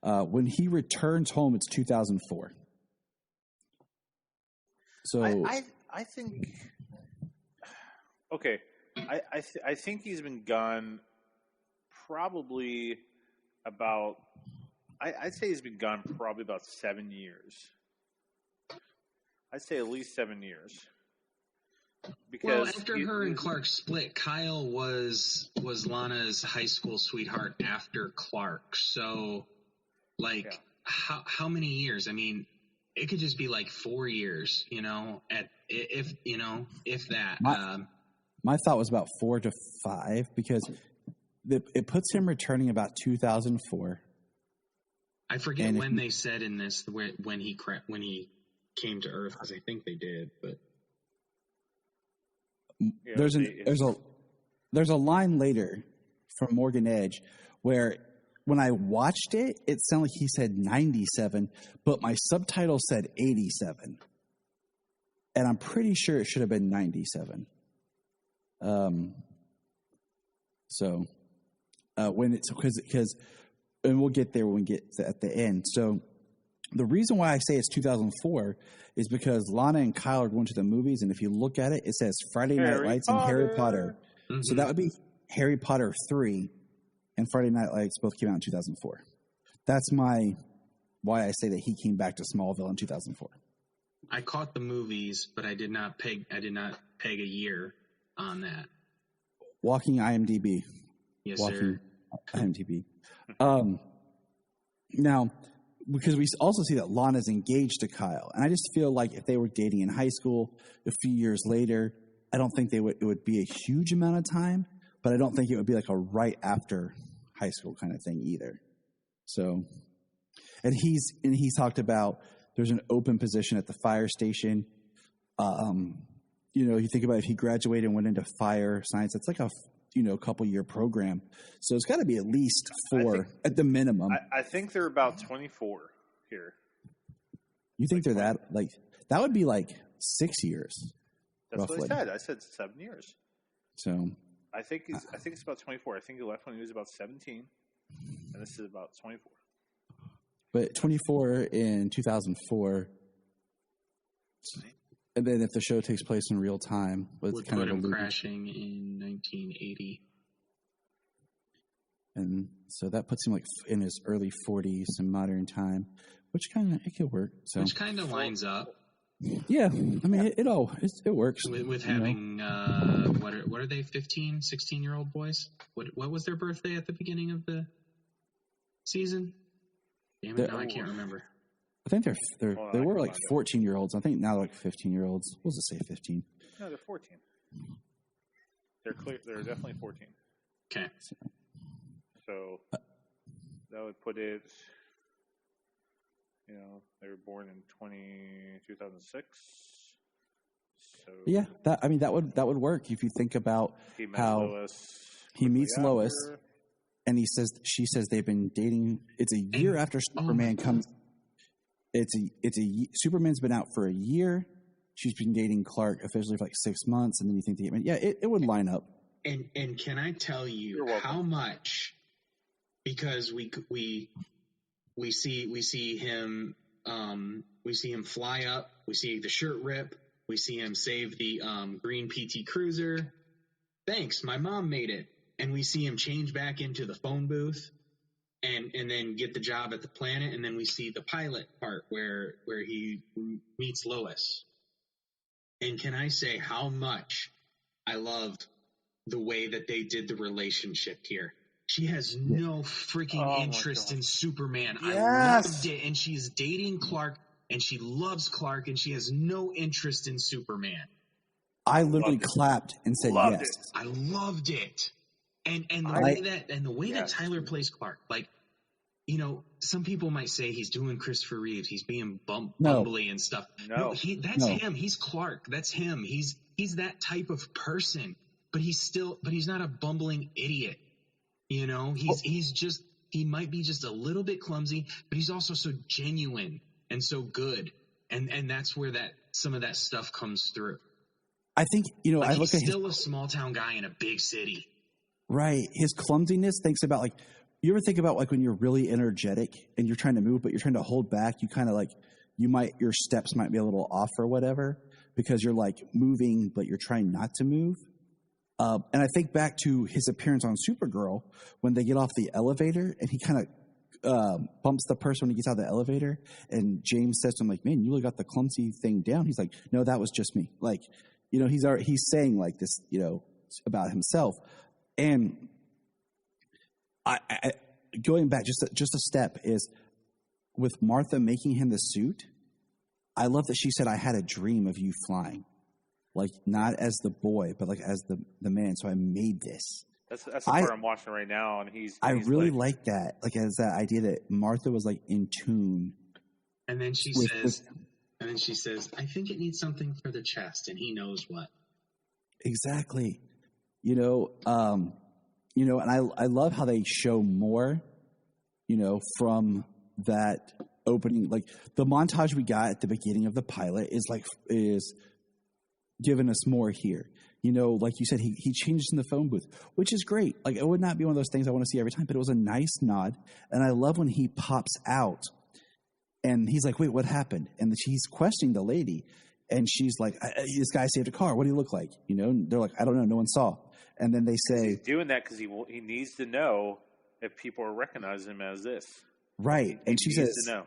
When he returns home, it's 2004. So I think, okay, I think he's been gone probably about, I'd say he's been gone probably about 7 years. I'd say at least 7 years. Because after her and Clark split, Kyle was Lana's high school sweetheart after Clark. So, like, how many years? I mean, it could just be like 4 years, if that. My thought was about 4 to 5, because it puts him returning about 2004. I forget when they said in this when he came to Earth, because I think they did, but there's a line later from Morgan Edge where, when I watched it, it sounded like he said 97, but my subtitle said 87, and I'm pretty sure it should have been 97. And we'll get there when we get at the end. So the reason why I say it's 2004 is because Lana and Kyle are going to the movies, and if you look at it, it says Friday Night Lights and Harry Potter. Mm-hmm. So that would be Harry Potter 3 and Friday Night Lights both came out in 2004. That's why I say that he came back to Smallville in 2004. I caught the movies, but I did not peg a year on that. Walking IMDb. Yes, Walking sir. IMDb. Now, because we also see that Lana's engaged to Kyle, and I just feel like if they were dating in high school a few years later, I don't think it would be a huge amount of time, but I don't think it would be like a right after high school kind of thing either. So, and he's talked about there's an open position at the fire station. You think about if he graduated and went into fire science, it's like a couple year program. So it's got to be at least 4 at the minimum. I think they're about 24 here. You think they're that would be like 6 years. That's roughly. what I said. I said 7 years. So I think it's about 24. I think he left when he was about 17, and this is about 24. But 24 in 2004. And then if the show takes place in real time, would put him crashing in 1980. And so that puts him like in his early 40s in modern time, which it could work. So which kind of lines up. Yeah, I mean it works with having what are they, 15, 16-year-old boys? What was their birthday at the beginning of the season? Damn it, I can't remember. I think they were like 14-year-olds. I think now they're like 15-year-olds. We'll just say 15. No, they're 14. They're definitely 14. Okay. So that would put it. They were born in 2006. So yeah, that would work if you think about how he meets Lois, and she says they've been dating. It's a year after Superman comes. Superman's been out for a year. She's been dating Clark officially for like 6 months, and then you think it would line up. And can I tell you how much because we see him fly up, we see the shirt rip, we see him save the green PT Cruiser. Thanks, my mom made it. And we see him change back into the phone booth and then get the job at the planet, and then we see the pilot part where he meets Lois. And can I say how much I loved the way that they did the relationship here? She has no freaking interest in Superman. Yes. I loved it. And she's dating Clark, and she loves Clark, and she has no interest in Superman. I literally clapped and said yes. I loved it. And the way that Tyler plays Clark, like, you know, some people might say he's doing Christopher Reeves. He's being bumbly and stuff. No, that's him. He's Clark. That's him. He's that type of person. But he's not a bumbling idiot. You know, he might be just a little bit clumsy, but he's also so genuine and so good. And that's where some of that stuff comes through. I think, you know, like, I look he's at still a small town guy in a big city. Right. His clumsiness thinks about, like, you ever think about, like, when you're really energetic and you're trying to move, but you're trying to hold back, you kind of like, your steps might be a little off or whatever because you're like moving, but you're trying not to move. And I think back to his appearance on Supergirl when they get off the elevator and he kind of bumps the person when he gets out of the elevator. And James says to him, like, man, you really got the clumsy thing down. He's like, no, that was just me. Like, you know, he's saying like this, you know, about himself. And I going back just a step is with Martha making him the suit. I love that she said, I had a dream of you flying. Like, not as the boy, but like as the man. So I made this. That's the part I'm watching right now, and he's really like that. Like, as that idea that Martha was like in tune. And then she says, I think it needs something for the chest, and he knows what. Exactly. You know, and I love how they show more, you know, from that opening. Like, the montage we got at the beginning of the pilot is giving us more here. You know, like you said, he changes in the phone booth, which is great. Like, it would not be one of those things I want to see every time, but it was a nice nod. And I love when he pops out and he's like, wait, what happened? And she's questioning the lady. And she's like, this guy saved a car. What do you look like? You know, and they're like, I don't know. No one saw. And then they say, he's doing that because he needs to know if people are recognizing him as this. Right. And she says, to know.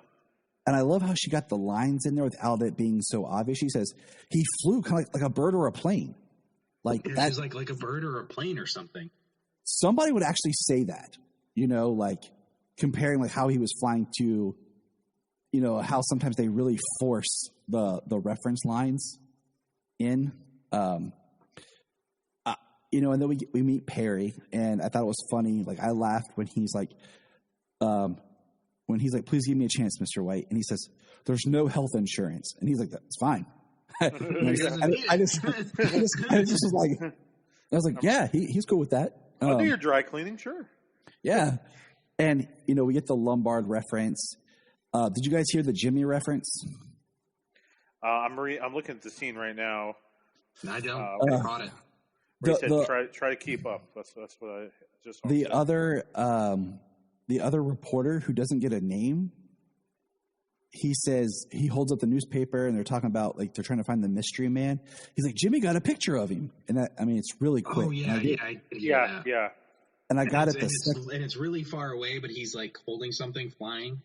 And I love how she got the lines in there without it being so obvious. She says, he flew kind of like a bird or a plane. Like that's like a bird or a plane or something. Somebody would actually say that, you know, like comparing like how he was flying to, you know, how sometimes they really force the reference lines in, you know, and then we meet Perry, and I thought it was funny. Like, I laughed when he's like, please give me a chance, Mr. White. And he says, there's no health insurance. And he's like, that's fine. I was like, yeah, he's cool with that. I'll do your dry cleaning, sure. Yeah. And, you know, we get the Lombard reference. Did you guys hear the Jimmy reference? I'm looking at the scene right now. I don't. I caught it. Try to keep up. That's what I just. The other reporter who doesn't get a name, he says, he holds up the newspaper and they're talking about, like, they're trying to find the mystery man. He's like, Jimmy got a picture of him. And that, I mean, it's really quick. Oh, yeah, yeah. And I got it. And it's really far away, but he's like holding something flying.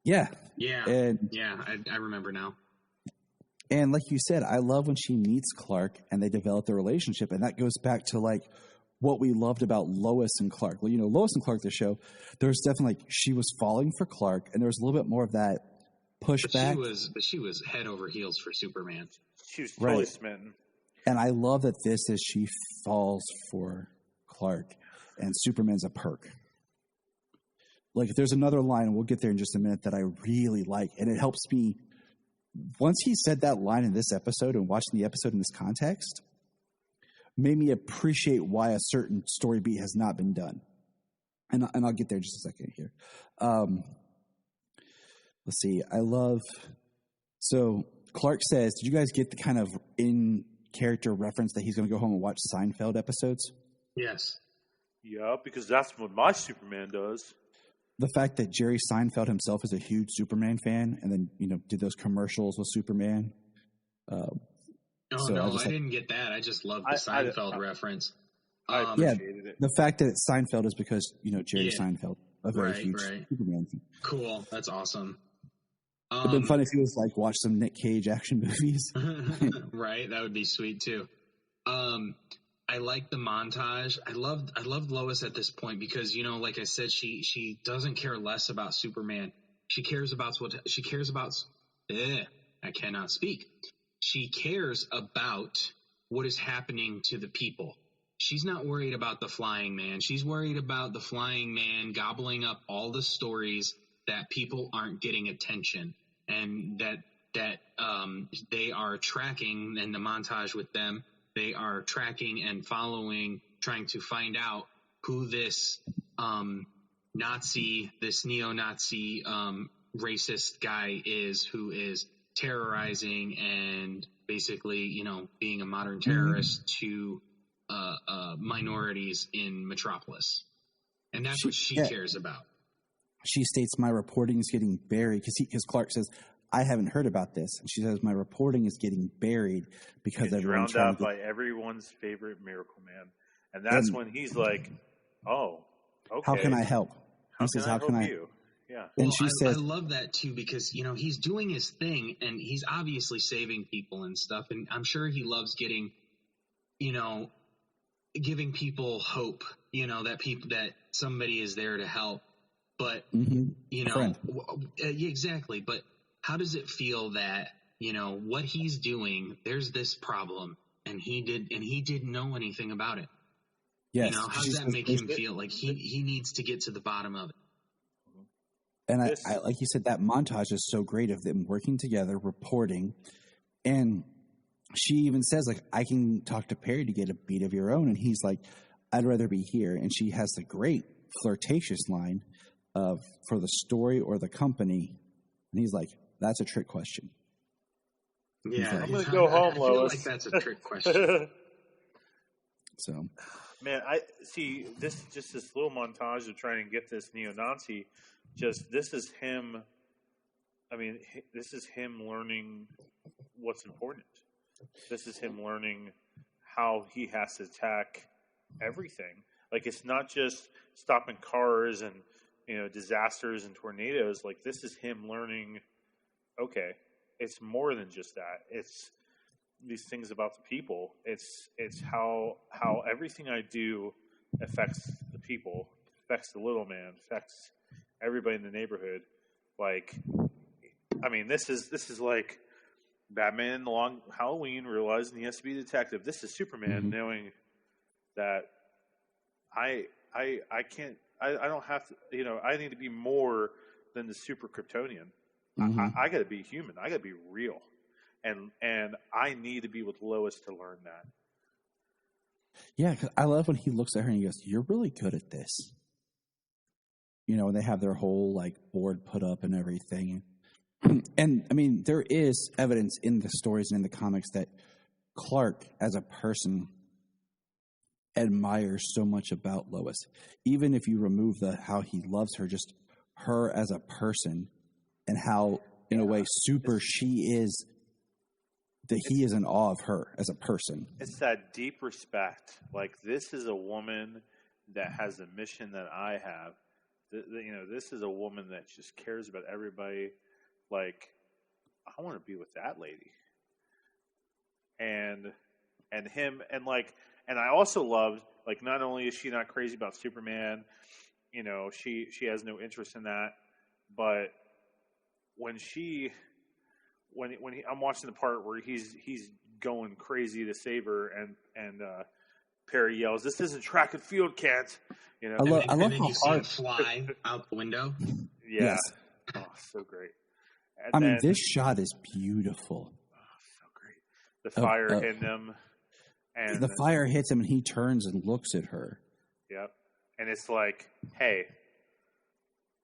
Yeah. Yeah. And, I remember now. And like you said, I love when she meets Clark and they develop their relationship. And that goes back to, like, what we loved about Lois and Clark. Well, you know, Lois and Clark, the show, there's definitely, like, she was falling for Clark, and there was a little bit more of that pushback. But she was head over heels for Superman. She was totally smitten. And I love that this is she falls for Clark, and Superman's a perk. Like, there's another line, and we'll get there in just a minute, that I really like, and it helps me. Once he said that line in this episode and watching the episode in this context, made me appreciate why a certain story beat has not been done. And I'll get there in just a second here. Let's see. So Clark says, did you guys get the kind of in-character reference that he's going to go home and watch Seinfeld episodes? Yes. Yeah, because that's what my Superman does. the fact that Jerry Seinfeld himself is a huge Superman fan, and then did those commercials with Superman. I didn't get that. I just love the Seinfeld reference. I appreciated it. The fact that it's Seinfeld is because Jerry Seinfeld, a very huge Superman fan. Cool, that's awesome. It'd been fun if he was like watch some Nick Cage action movies. Right, that would be sweet too. I like the montage. I loved Lois at this point because like I said, she doesn't care less about Superman. She cares about I cannot speak. She cares about what is happening to the people. She's not worried about the flying man. She's worried about the flying man gobbling up all the stories that people aren't getting attention, and that they are tracking in the montage with them. They are tracking and following, trying to find out who this this neo-Nazi racist guy is, who is terrorizing and basically, being a modern terrorist to minorities in Metropolis. And that's what she cares about. She states, my reporting is getting buried, because Clark says, I haven't heard about this. And she says, my reporting is getting buried because everyone's drowned out by everyone's favorite Miracle Man. And that's when he's like, oh, okay. How can I help? How can I help you? Yeah. And she says, I love that too, because, he's doing his thing and he's obviously saving people and stuff. And I'm sure he loves getting, giving people hope, that somebody is there to help. But, exactly. But how does it feel that, what he's doing, there's this problem and he didn't know anything about it? Yes. How does that make him feel? Like he needs to get to the bottom of it. And I like you said, that montage is so great of them working together, reporting. And she even says, like, I can talk to Perry to get a beat of your own. And he's like, I'd rather be here. And she has the great flirtatious line of, for the story or the company. And he's like, that's a trick question. Yeah. I'm going to go home, Lois. I feel like that's a trick question. So, man, I see this little montage of trying to get this neo-Nazi. This is him. I mean, this is him learning what's important. This is him learning how he has to attack everything. Like, it's not just stopping cars and, disasters and tornadoes. Like, this is him learning, okay, it's more than just that. It's these things about the people. It's how everything I do affects the people, affects the little man, affects everybody in the neighborhood. Like, I mean, this is like Batman in the Long Halloween realizing he has to be a detective. This is Superman knowing that I don't have to, I need to be more than the super Kryptonian. I got to be human. I got to be real. And I need to be with Lois to learn that. Yeah, 'cause I love when he looks at her and he goes, you're really good at this. When they have their whole, like, board put up and everything. And, I mean, there is evidence in the stories and in the comics that Clark, as a person, admires so much about Lois. Even if you remove how he loves her, just her as a person and how, in a way, super she is, that he is in awe of her as a person. It's that deep respect. Like, this is a woman that has a mission that I have. This is a woman that just cares about everybody. Like, I want to be with that lady. And him, and I also loved, like, not only is she not crazy about Superman, she has no interest in that, but when I'm watching the part where he's going crazy to save her, and Perry yells, "This isn't track and field, Kent." I love how hard see him fly out the window. Yeah. Yes. Oh, so great. And then, this shot is beautiful. Oh, so great. The fire hitting him, and the fire hits him, and he turns and looks at her. Yep. And it's like, hey,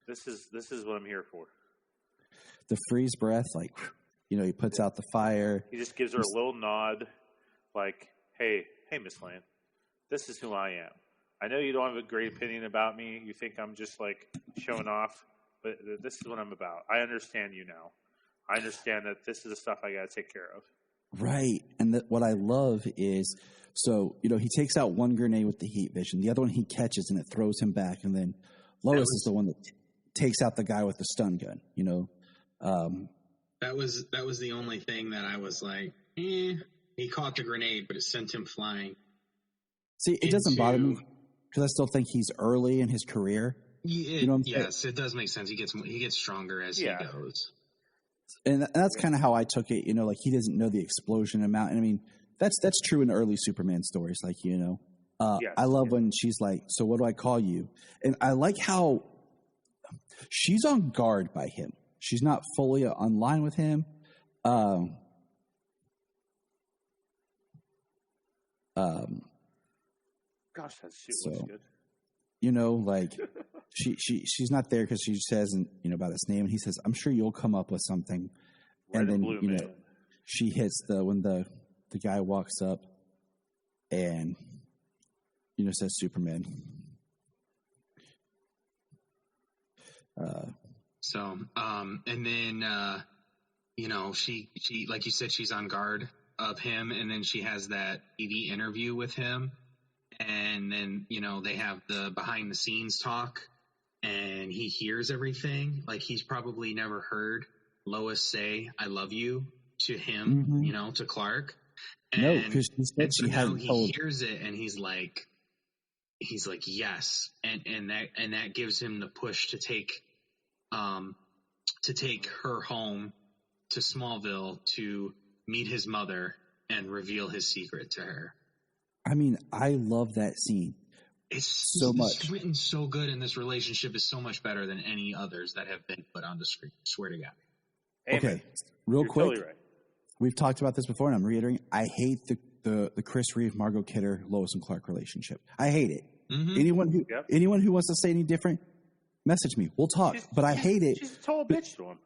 this is what I'm here for. The freeze breath, like, he puts out the fire. He just gives her a little nod, like, hey, Miss Land, this is who I am. I know you don't have a great opinion about me. You think I'm just like showing off, but this is what I'm about. I understand you now. I understand that this is the stuff I got to take care of. Right. And what I love is, so, he takes out one grenade with the heat vision. The other one he catches and it throws him back. And then Lois is the one that takes out the guy with the stun gun, That was the only thing that I was like, He caught the grenade, but it sent him flying. See, it doesn't bother me because I still think he's early in his career. Yes, it does make sense. He gets stronger as he goes. And that's kind of how I took it, like he doesn't know the explosion amount. And I mean, that's true in early Superman stories, like, I love when she's like, so what do I call you? And I like how she's on guard by him. She's not fully online with him. Gosh, that shit looks good. Like she's not there because she says, about his name, and he says, I'm sure you'll come up with something. Red and then, blue, man. she hits when the guy walks up and, says Superman. And then, she, like you said, she's on guard of him, and then she has that TV interview with him. And then, they have the behind the scenes talk, and he hears everything. Like, he's probably never heard Lois say, I love you to him, to Clark. And, no, because she said she hadn't told. He hears it, and he's like, yes. And that gives him the push to take her home to Smallville to meet his mother and reveal his secret to her. I mean, I love that scene. It's so much. It's written so good, and this relationship is so much better than any others that have been put on the screen. I swear to God. Amen. Okay, real You're quick. Totally right. We've talked about this before, and I'm reiterating. I hate the Chris Reeve, Margot Kidder, Lois and Clark relationship. I hate it. Mm-hmm. Anyone who wants to say any different, message me. We'll talk. But I hate it. She's a total bitch to him.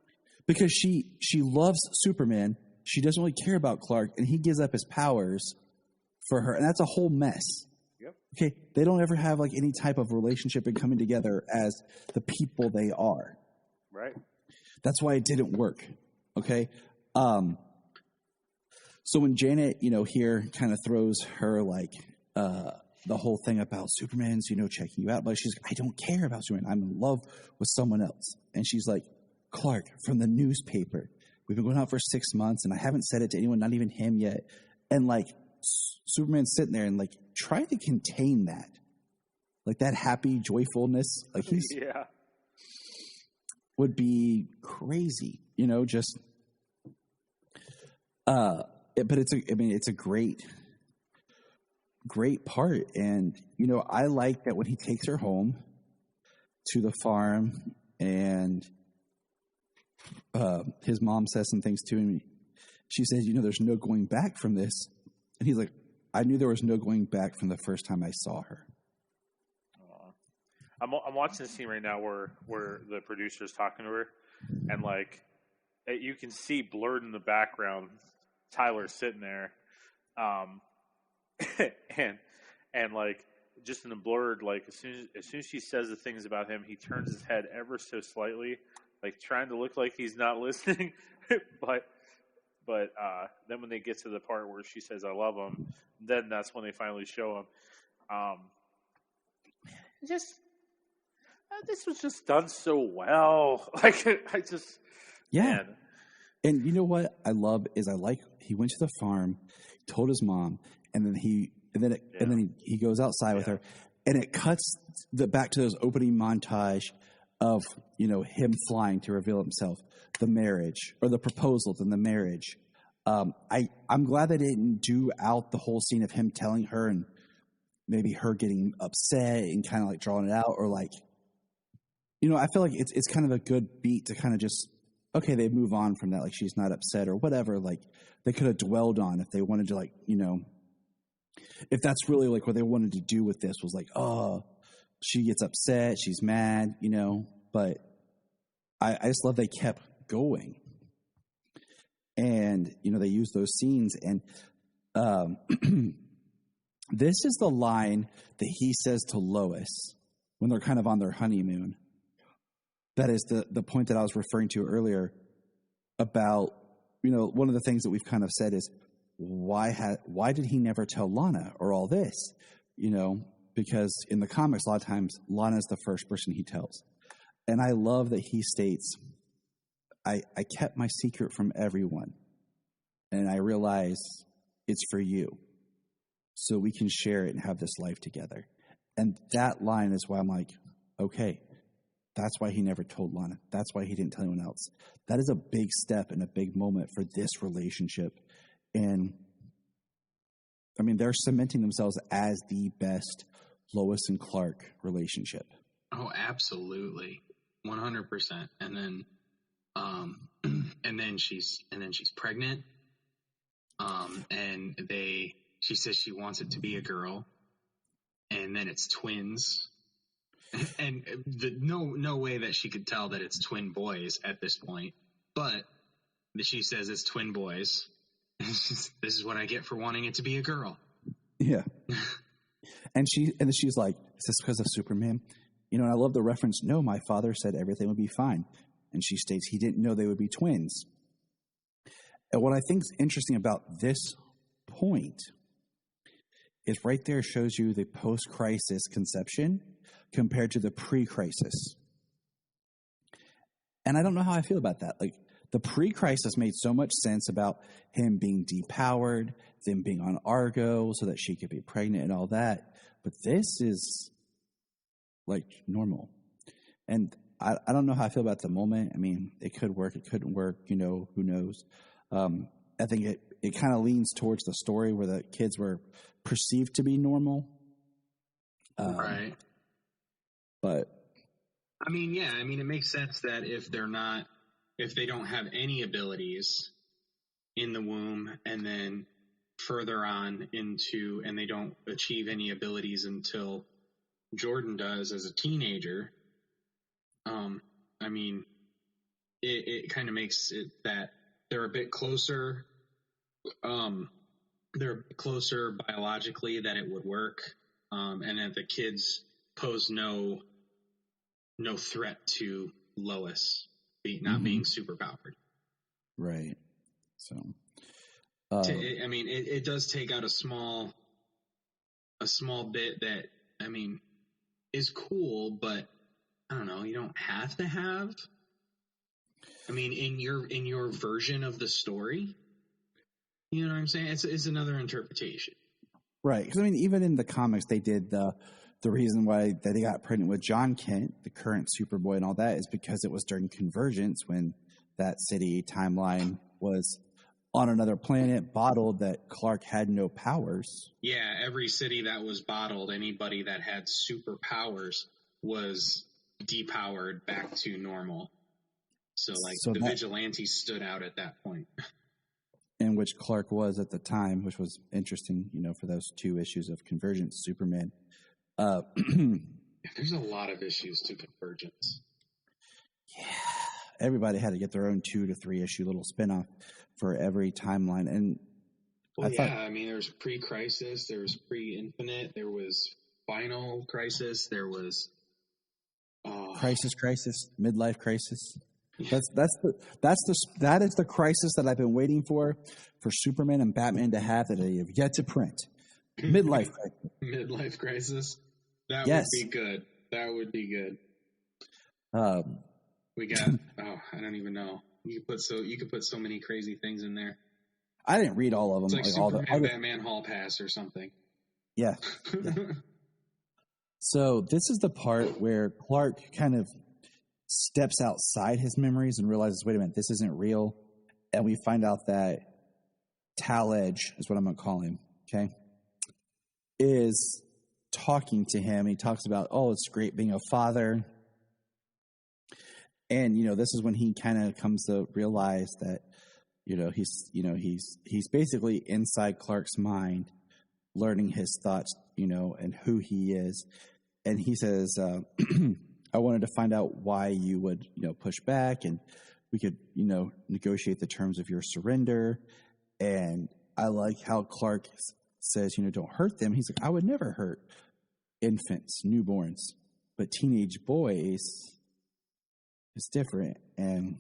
Because she loves Superman. She doesn't really care about Clark, and he gives up his powers for her, and that's a whole mess. Yep. Okay, they don't ever have like any type of relationship and coming together as the people they are. Right. That's why it didn't work. Okay. So when Janet, here kind of throws her like the whole thing about Superman's, checking you out, but she's like, I don't care about Superman. I'm in love with someone else. And she's like, Clark from the newspaper. We've been going out for 6 months, and I haven't said it to anyone, not even him yet. And like Superman's sitting there and like try to contain that, like that happy joyfulness, like he's would be crazy, just. But it's a great part, and I like that when he takes her home to the farm, and his mom says some things to him. She says, there's no going back from this. And he's like, I knew there was no going back from the first time I saw her. I'm watching the scene right now where the producer's talking to her, and like you can see blurred in the background Tyler sitting there, and like just in the blurred, like as soon as she says the things about him, he turns his head ever so slightly, like trying to look like he's not listening, but then when they get to the part where she says I love him, then that's when they finally show him. This was just done so well. Like man. And you know what I love is he went to the farm, told his mom, and then he goes outside with her, and it cuts back to those opening montage of him flying to reveal himself, the marriage or the proposal, then the marriage. I'm glad they didn't do out the whole scene of him telling her and maybe her getting upset and kind of like drawing it out, or like, I feel like it's kind of a good beat to kind of just, okay, they move on from that. Like she's not upset or whatever. Like they could have dwelled on if they wanted to, like, if that's really like what they wanted to do with this was like, oh, she gets upset, she's mad, but I just love they kept going. And, they use those scenes. And This is the line that he says to Lois when they're kind of on their honeymoon. That is the point that I was referring to earlier about, one of the things that we've kind of said is, why did he never tell Lana or all this? Because in the comics, a lot of times, Lana's the first person he tells. And I love that he states, I kept my secret from everyone, and I realize it's for you, so we can share it and have this life together. And that line is why I'm like, okay, that's why he never told Lana. That's why he didn't tell anyone else. That is a big step and a big moment for this relationship. And, I mean, they're cementing themselves as the best Lois and Clark relationship. Oh, absolutely. 100%. And then, and then she's pregnant. And she says she wants it to be a girl, and then it's twins. And no way that she could tell that it's twin boys at this point, but she says it's twin boys. This is what I get for wanting it to be a girl. Yeah. And she's like, is this because of Superman? And I love the reference, no, my father said everything would be fine. And she states he didn't know they would be twins. And what I think is interesting about this point is right there shows you the post-crisis conception compared to the pre-crisis. And I don't know how I feel about that. Like, the pre-crisis made so much sense about him being depowered, them being on Argo so that she could be pregnant and all that. But this is like normal. And I don't know how I feel about the moment. I mean, it could work, it couldn't work, who knows. I think it kind of leans towards the story where the kids were perceived to be normal. Right. But I mean, yeah, it makes sense that if they don't have any abilities in the womb, and then further on and they don't achieve any abilities until Jordan does as a teenager, it kind of makes it that they're a bit closer. They're closer biologically that it would work, and that the kids pose no threat to Lois not being superpowered. Right. So, it does take out a small bit that is cool, but I don't know. You don't have to have. In your version of the story, you know what I'm saying? It's another interpretation. Right. Because even in the comics, they did the reason why that they got pregnant with John Kent, the current Superboy, and all that is because it was during Convergence when that city timeline was on another planet, bottled, that Clark had no powers. Yeah, every city that was bottled, anybody that had superpowers was depowered back to normal. So the vigilantes stood out at that point. In which Clark was at the time, which was interesting, for those 2 issues of Convergence, Superman. There's a lot of issues to Convergence. Yeah. Everybody had to get their own 2 to 3 issue little spinoff for every timeline. And there's pre-crisis, there was pre-infinite, there was final crisis, there was crisis, midlife crisis. That is the crisis that I've been waiting for Superman and Batman to have that they have yet to print. Midlife crisis. Midlife crisis. That yes. would be good. That would be good. We got. I don't even know. You could put so many crazy things in there. I didn't read all of them. It's like Superman, Batman Hall Pass or something. Yeah. So this is the part where Clark kind of steps outside his memories and realizes, wait a minute, this isn't real. And we find out that Talej is what I'm going to call him, okay, is talking to him. He talks about, it's great being a father. And, this is when he kind of comes to realize that, he's basically inside Clark's mind, learning his thoughts, and who he is. And he says, I wanted to find out why you would, push back, and we could, negotiate the terms of your surrender. And I like how Clark says, don't hurt them. He's like, I would never hurt infants, newborns, but teenage boys is different. And,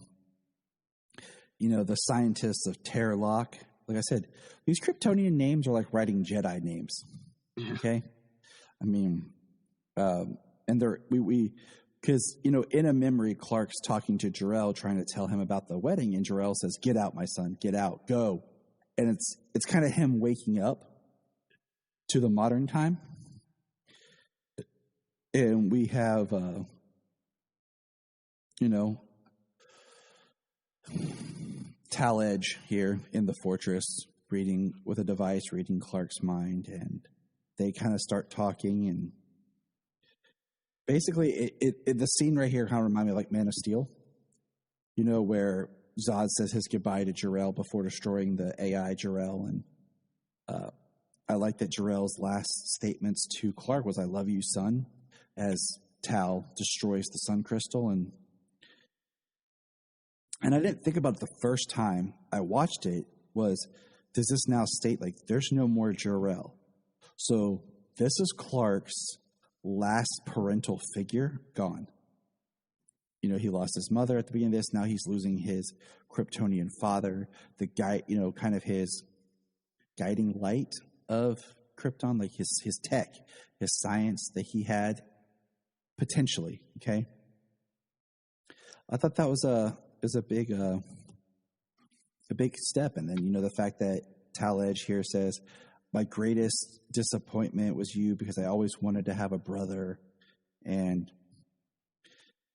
the scientists of Terrorlock, like I said, these Kryptonian names are like writing Jedi names. Okay? I mean, and because, in a memory, Clark's talking to Jor-El, trying to tell him about the wedding, and Jor-El says, "Get out, my son, get out, go." And it's kind of him waking up to the modern time. And we have, Tal Edge here in the fortress reading with a device, reading Clark's mind, and they kind of start talking. And basically, the scene right here kind of reminded me of like Man of Steel, where Zod says his goodbye to Jor-El before destroying the AI Jor-El. And I like that Jor-El's last statements to Clark was, "I love you, son," as Tal destroys the sun crystal. And I didn't think about it the first time I watched it was, does this now state like there's no more Jor-El? So this is Clark's last parental figure gone. He lost his mother at the beginning of this. Now he's losing his Kryptonian father, the guy, kind of his guiding light of Krypton, like his tech, his science that he had potentially. Okay. I thought that was a big step. And then, the fact that Tal Edge here says, "My greatest disappointment was you because I always wanted to have a brother." And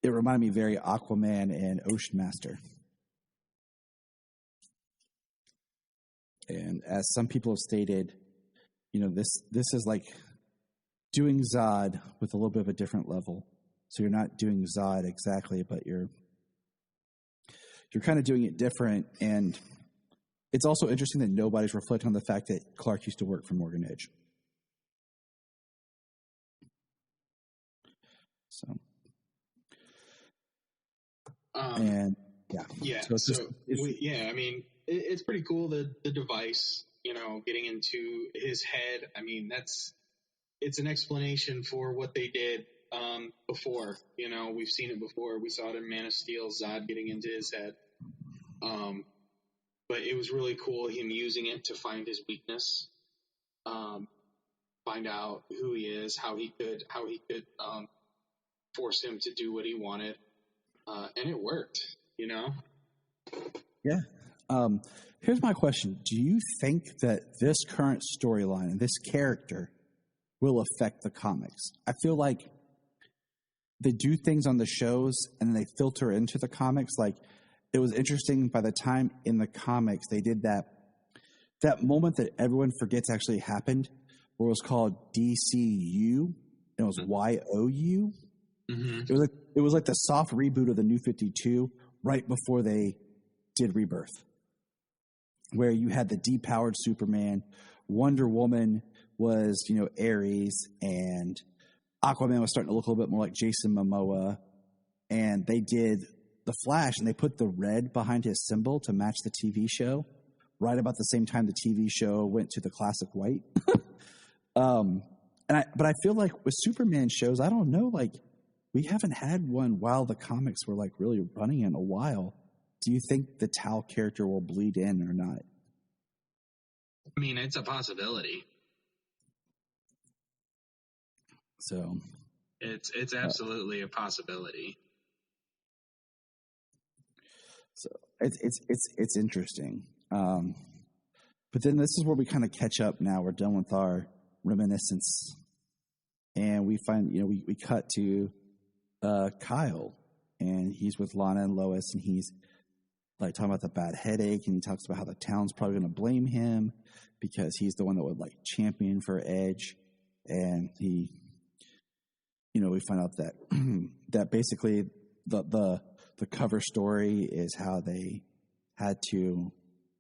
it reminded me very Aquaman and Ocean Master. And as some people have stated, this is like doing Zod with a little bit of a different level. So you're not doing Zod exactly, but you're kind of doing it different. And it's also interesting that nobody's reflecting on the fact that Clark used to work for Morgan Edge. So, and yeah. Yeah. So I mean, it's pretty cool, the device, getting into his head. I mean, it's an explanation for what they did before. We've seen it before. We saw it in Man of Steel, Zod getting into his head. But it was really cool, him using it to find his weakness, find out who he is, how he could force him to do what he wanted. And it worked, Yeah. Here's my question. Do you think that this current storyline and this character will affect the comics? I feel like they do things on the shows and they filter into the comics. Like, it was interesting by the time in the comics they did that moment that everyone forgets actually happened, where it was called DCU and it was YOU. Mm-hmm. It was like the soft reboot of the New 52 right before they did Rebirth, where you had the depowered Superman, Wonder Woman was, Ares, and Aquaman was starting to look a little bit more like Jason Momoa, and they did the Flash, and they put the red behind his symbol to match the TV show, right about the same time the TV show went to the classic white. But I feel like with Superman shows, I don't know, like, we haven't had one while the comics were like really running in a while. Do you think the Tal character will bleed in or not? I mean, it's a possibility. So it's absolutely a possibility. So it's interesting. But then this is where we kind of catch up now. We're done with our reminiscence. And we find, we cut to Kyle, and he's with Lana and Lois, and he's like talking about the bad headache, and he talks about how the town's probably going to blame him because he's the one that would like champion for Edge. And he, we find out that that basically the cover story is how they had to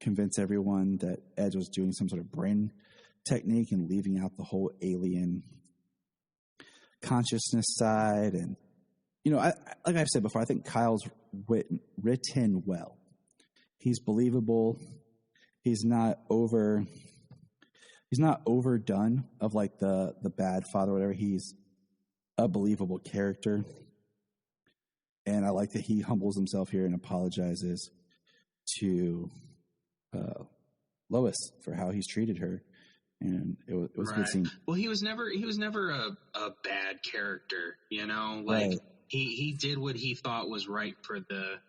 convince everyone that Edge was doing some sort of brain technique and leaving out the whole alien consciousness side. And like I've said before, I think Kyle's written well. He's believable. He's not not overdone of like the bad father or whatever. He's a believable character. And I like that he humbles himself here and apologizes to Lois for how he's treated her. And it was a good scene. Well, he was never a bad character, you know. Like Right. he did what he thought was right for the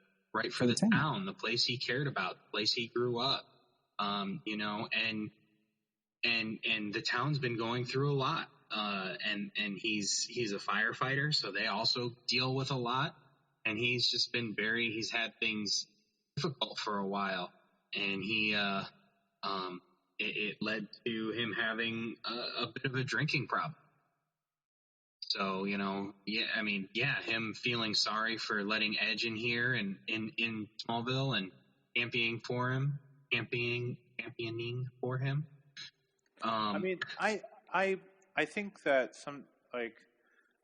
town, the place he cared about, the place he grew up. You know, and the town's been going through a lot. And he's a firefighter, so they also deal with a lot. And he's just been he's had things difficult for a while, and it led to him having a bit of a drinking problem. So, you know, him feeling sorry for letting Edge in here and in Smallville and championing for him. I mean, I think that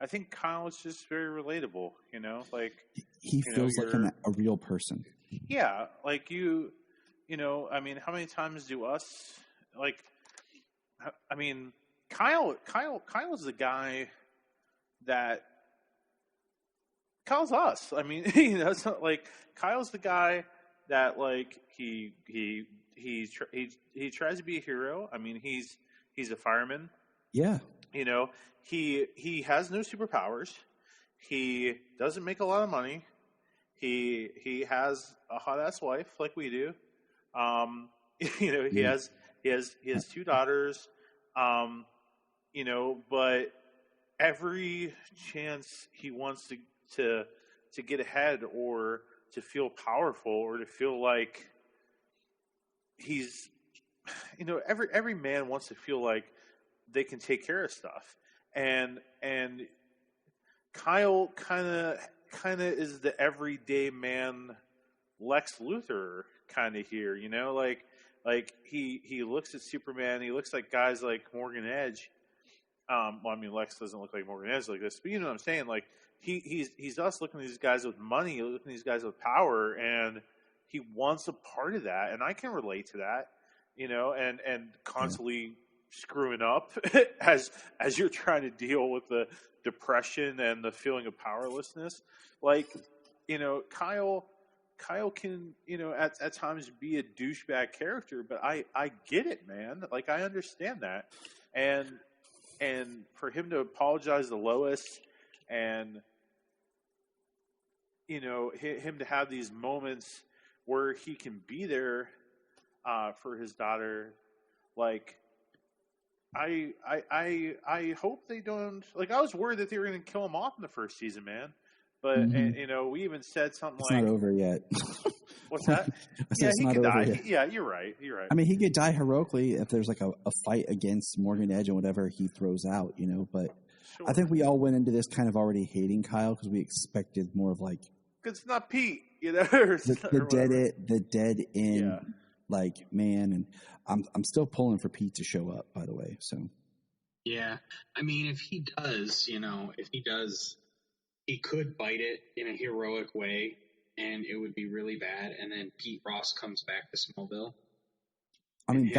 I think Kyle is just very relatable, you know, like he feels like a real person. Yeah, like you know, I mean, how many times do us I mean, Kyle is the guy that Kyle's us. I mean, you know, it's not like Kyle's the guy that like he tries to be a hero. I mean, he's a fireman. Yeah. You know, he has no superpowers. He doesn't make a lot of money. He has a hot ass wife like we do. You know, he has 2 daughters. You know, but every chance he wants to get ahead or to feel powerful or to feel like he's, you know, every man wants to feel like they can take care of stuff, and Kyle kind of is the everyday man Lex Luthor kind of here, you know, like he looks at Superman, he looks like guys like Morgan Edge. Well, I mean, Lex doesn't look like Morgan Edge like this, but you know what I'm saying? Like he's us looking at these guys with money, looking at these guys with power, and he wants a part of that, and I can relate to that, you know, and constantly screwing up as you're trying to deal with the depression and the feeling of powerlessness. Like, you know, Kyle can, you know, at times be a douchebag character, but I get it, man. Like, I understand that. And for him to apologize to Lois and, you know, him to have these moments where he can be there for his daughter, like, I hope they don't. Like, I was worried that they were going to kill him off in the first season, man. But and, you know, we even said something it's like, not over yet. What's that? Yeah, he could die. Yet. Yeah, you're right. I mean, he could die heroically if there's like a fight against Morgan Edge and whatever he throws out, you know. But sure. I think we all went into this kind of already hating Kyle because we expected more of like, it's not Pete, you know, the dead end like man. And I'm still pulling for Pete to show up, by the way. So yeah, I mean, if he does, you know, he could bite it in a heroic way, and it would be really bad. And then Pete Ross comes back to Smallville. I mean,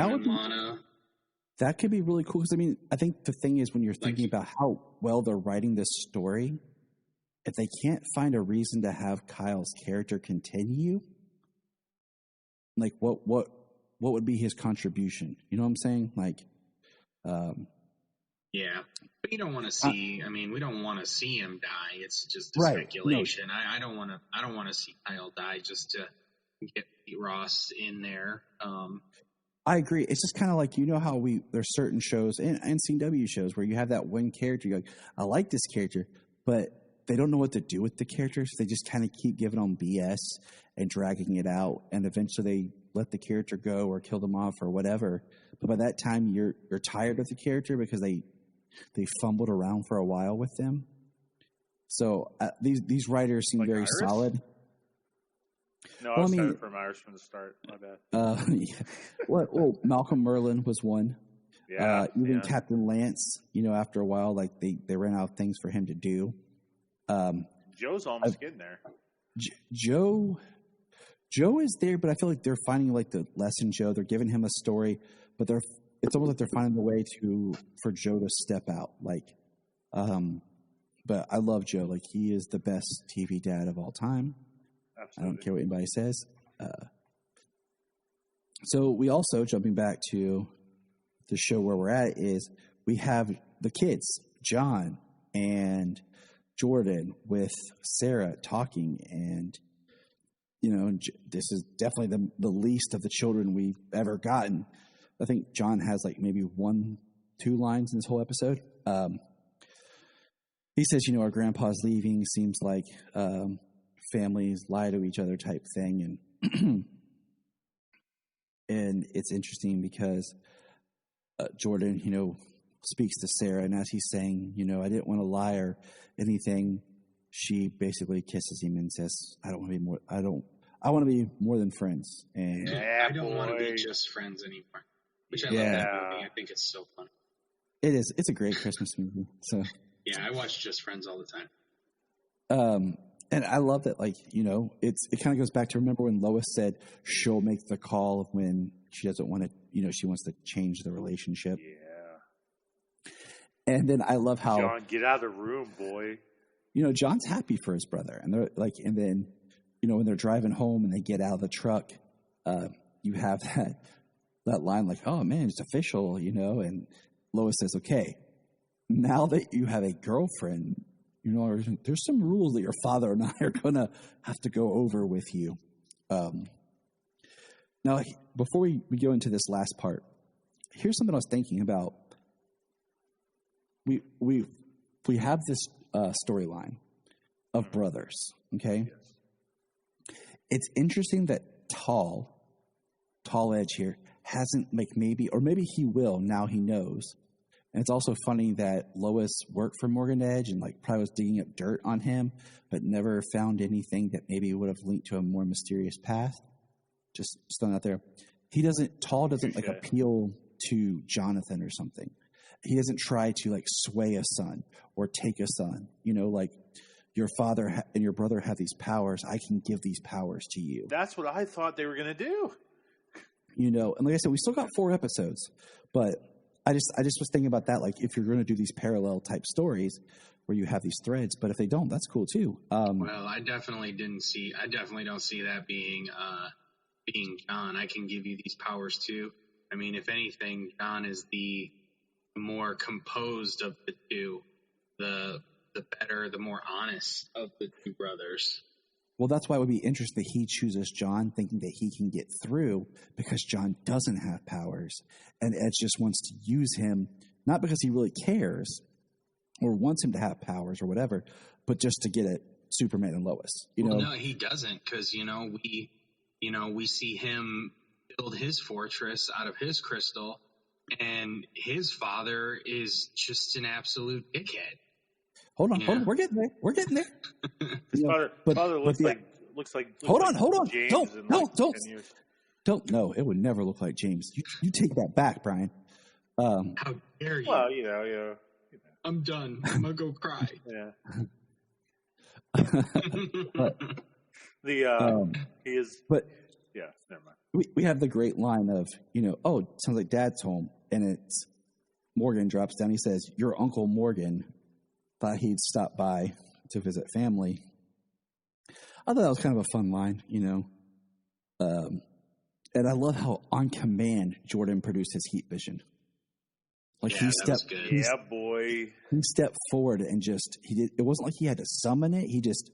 that could be really cool. Because I mean, I think the thing is when you're thinking about how well they're writing this story, if they can't find a reason to have Kyle's character continue, like what would be his contribution? You know what I'm saying? Like, yeah, but you don't want to see. I mean, we don't want to see him die. It's just speculation. No. I don't want to see Kyle die just to get Pete Ross in there. I agree. It's just kind of like, you know how there's certain shows and CW shows where you have that one character. You're like, I like this character, but they don't know what to do with the character, so they just kind of keep giving them BS and dragging it out, and eventually they let the character go or kill them off or whatever. But by that time, you're tired of the character because they fumbled around for a while with them. So these writers seem like very Iris? Solid. No, I was started from Iris from the start. My bad. Yeah. Well, Malcolm Merlin was one. Yeah. Even Captain Lance, you know, after a while, like they ran out of things for him to do. Joe's almost getting there. Joe is there, but I feel like they're finding like the lesson Joe. They're giving him a story, but they're it's almost like they're finding a way for Joe to step out. Like, but I love Joe. Like, he is the best TV dad of all time. Absolutely. I don't care what anybody says. So we also, jumping back to the show where we're at, is we have the kids, John and Jordan, with Sarah talking, and this is definitely the least of the children we've ever gotten. I think John has like maybe 1-2 lines in this whole episode. He says, our grandpa's leaving. Seems like families lie to each other type thing, and and it's interesting because Jordan, speaks to Sarah, and as he's saying, I didn't want to lie or anything, she basically kisses him and says, I want to be more than friends. And I don't want to be just friends anymore. Which I love that movie. I think it's so fun. It is. It's a great Christmas movie. So yeah, I watch Just Friends all the time. And I love that, like, it kind of goes back to, remember when Lois said she'll make the call when she doesn't want to, she wants to change the relationship. Yeah. And then I love how John, get out of the room, boy. John's happy for his brother, and they're like, and then, when they're driving home and they get out of the truck, you have that line like, oh man, it's official, and Lois says, okay, now that you have a girlfriend, there's some rules that your father and I are going to have to go over with you. Now, before we go into this last part, here's something I was thinking about. We have this storyline of brothers, okay? Yes. It's interesting that Tall Edge here hasn't, maybe he will, now he knows. And it's also funny that Lois worked for Morgan Edge and probably was digging up dirt on him, but never found anything that maybe would have linked to a more mysterious path. Just thrown out there. Tall doesn't appeal to Jonathan or something. He doesn't try to sway a son or take a son. Your father and your brother have these powers. I can give these powers to you. That's what I thought they were going to do. And like I said, we still got 4 episodes, but I just was thinking about that. Like, if you're going to do these parallel type stories where you have these threads, but if they don't, that's cool too. Well, I definitely don't see that being John. I can give you these powers too. I mean, if anything, John is the more composed of the two, the better, the more honest of the two brothers. Well, that's why it would be interesting that he chooses John, thinking that he can get through, because John doesn't have powers. And Edge just wants to use him, not because he really cares or wants him to have powers or whatever, but just to get at Superman and Lois. No, he doesn't, because, we see him build his fortress out of his crystal, and his father is just an absolute dickhead. Hold on. We're getting there. His father looks like. Hold on. James Don't. No, it would never look like James. You take that back, Brian. How dare you? Well, yeah. I'm done. I'm gonna go cry. Yeah. He is. But yeah, never mind. We have the great line of, oh, it sounds like Dad's home, and it's Morgan drops down. He says, "Your Uncle Morgan thought he'd stop by to visit family." I thought that was kind of a fun line, and I love how on command Jordan produced his heat vision. He stepped forward and it wasn't like he had to summon it. He just,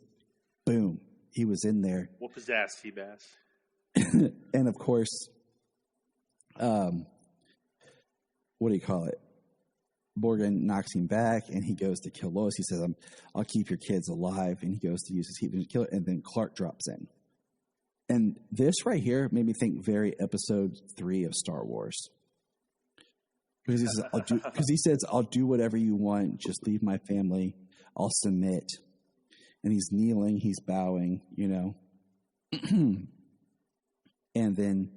boom, he was in there. Whoop his ass, T-Bass. And of course, what do you call it? Morgan knocks him back, and he goes to kill Lois. He says, I'll keep your kids alive. And he goes to use his heat vision to kill her. And then Clark drops in. And this right here made me think very episode 3 of Star Wars. Because he says, I'll do whatever you want. Just leave my family. I'll submit. And he's kneeling. He's bowing, And then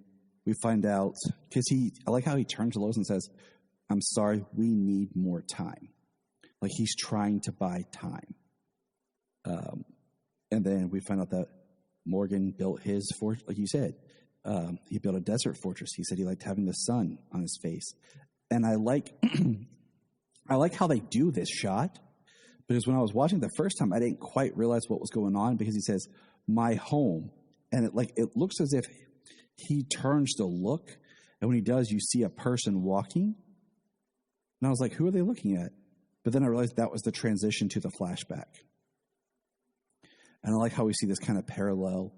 we find out, because I like how he turns to Lois and says, I'm sorry, we need more time. Like, he's trying to buy time. And then we find out that Morgan built his fortress, like you said, he built a desert fortress. He said he liked having the sun on his face. And I like I like how they do this shot, because when I was watching the first time, I didn't quite realize what was going on, because he says, my home. And it looks as if he turns to look, and when he does, you see a person walking. And I was like, who are they looking at? But then I realized that was the transition to the flashback. And I like how we see this kind of parallel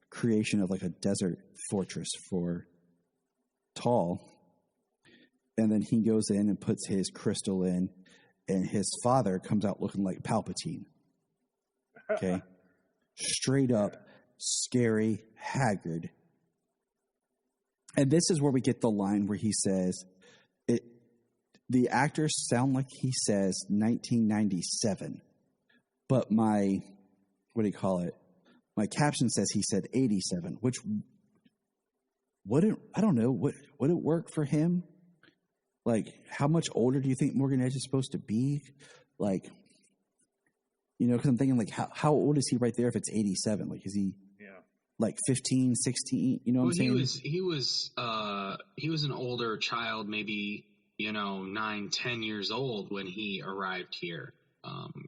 creation of like a desert fortress for Tall. And then he goes in and puts his crystal in, and his father comes out looking like Palpatine. Okay? Straight up, scary, haggard. And this is where we get the line where he says, the actors sound like he says 1997, but my caption says he said 87, which wouldn't, I don't know, would it work for him? Like, how much older do you think Morgan Edge is supposed to be? Like, because I'm thinking, like, how old is he right there if it's 87? Like, is he like 15, 16? You know what I'm saying? He was an older child, maybe, 9, 10 years old when he arrived here.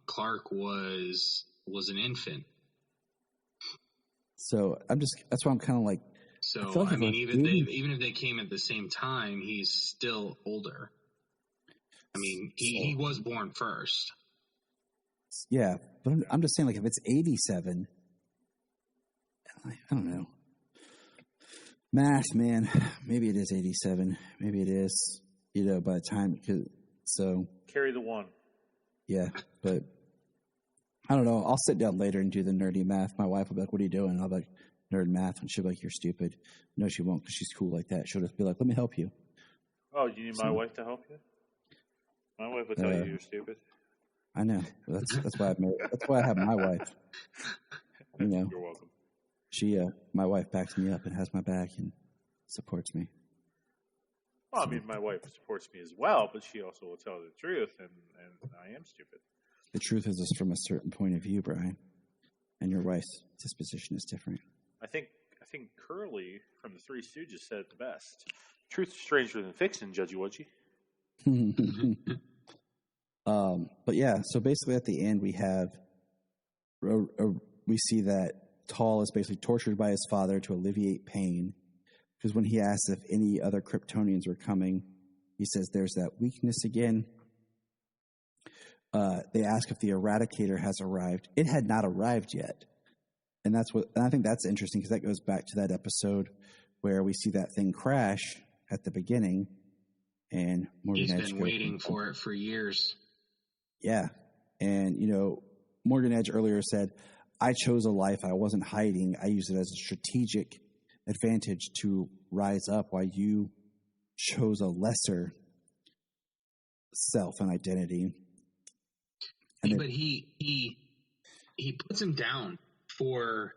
Clark was an infant. So that's why I'm kind of like. So I mean, even if they came at the same time, he's still older. I mean, he was born first. Yeah, but I'm just saying, like, if it's 87, I don't know. Math, man. Maybe it is 87. Maybe it is. By the time, carry the one. Yeah, but I don't know. I'll sit down later and do the nerdy math. My wife will be like, "What are you doing?" And I'll be like, "Nerd math," and she'll be like, "You're stupid." No, she won't, because she's cool like that. She'll just be like, "Let me help you." Oh, you need my wife to help you? My wife will tell you you're stupid. I know. That's why that's why I have my wife. You're welcome. My wife backs me up and has my back and supports me. Well, I mean, my wife supports me as well, but she also will tell the truth, and I am stupid. The truth is just from a certain point of view, Brian, and your wife's disposition is different. I think Curly from the Three Stooges said it the best. Truth is stranger than fiction, Judgy Wudgy. But yeah, so basically at the end we see that Tall is basically tortured by his father to alleviate pain, because when he asks if any other Kryptonians were coming, he says there's that weakness again. They ask if the Eradicator has arrived. It had not arrived yet. And I think that's interesting, because that goes back to that episode where we see that thing crash at the beginning, and Morgan Edge. He's been waiting for it for years. Yeah. And, Morgan Edge earlier said, I chose a life I wasn't hiding. I used it as a strategic advantage to rise up, while you chose a lesser self and identity. But he puts him down for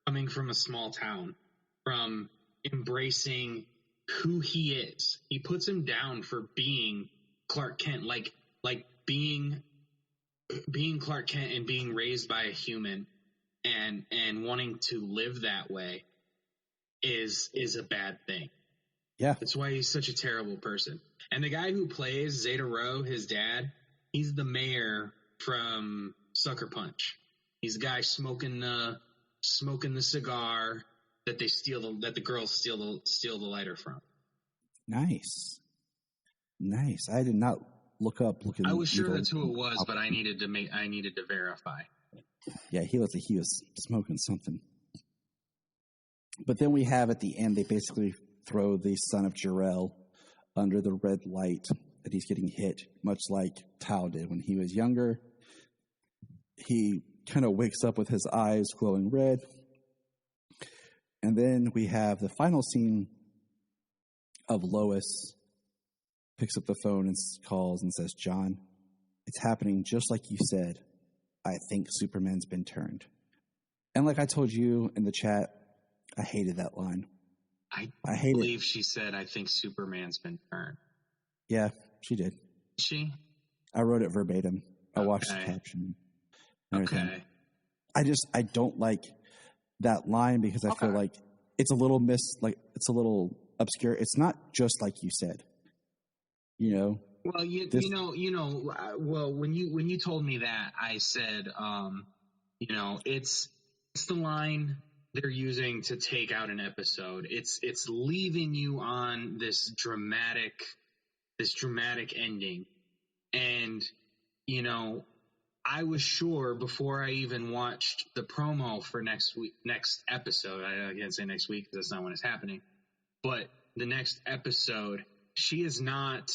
coming from a small town, from embracing who he is. He puts him down for being Clark Kent, like being Clark Kent and being raised by a human and wanting to live that way is a bad thing. Yeah. That's why he's such a terrible person. And the guy who plays Zeta Rowe, his dad, he's the mayor from Sucker Punch. He's the guy smoking the cigar that the girls steal the lighter from. Nice. I did not look up. I was sure that's who it was, but I needed to verify. Yeah, he looked like he was smoking something. But then we have at the end, they basically throw the son of Jor-El under the red light that he's getting hit, much like Tao did when he was younger. He kind of wakes up with his eyes glowing red. And then we have the final scene of Lois picks up the phone and calls and says, John, it's happening just like you said. I think Superman's been turned. And like I told you in the chat, I hated that line. I believe she said, I think Superman's been turned. Yeah, she did. She? I wrote it verbatim. I watched the caption. Okay. I don't like that line because I feel like it's a little it's a little obscure. It's not just like you said, you know. Well, well, when you told me that, I said, it's the line they're using to take out an episode. It's leaving you on this dramatic ending. And, I was sure before I even watched the promo for next episode, I can't say next week because that's not when it's happening, but the next episode, she is not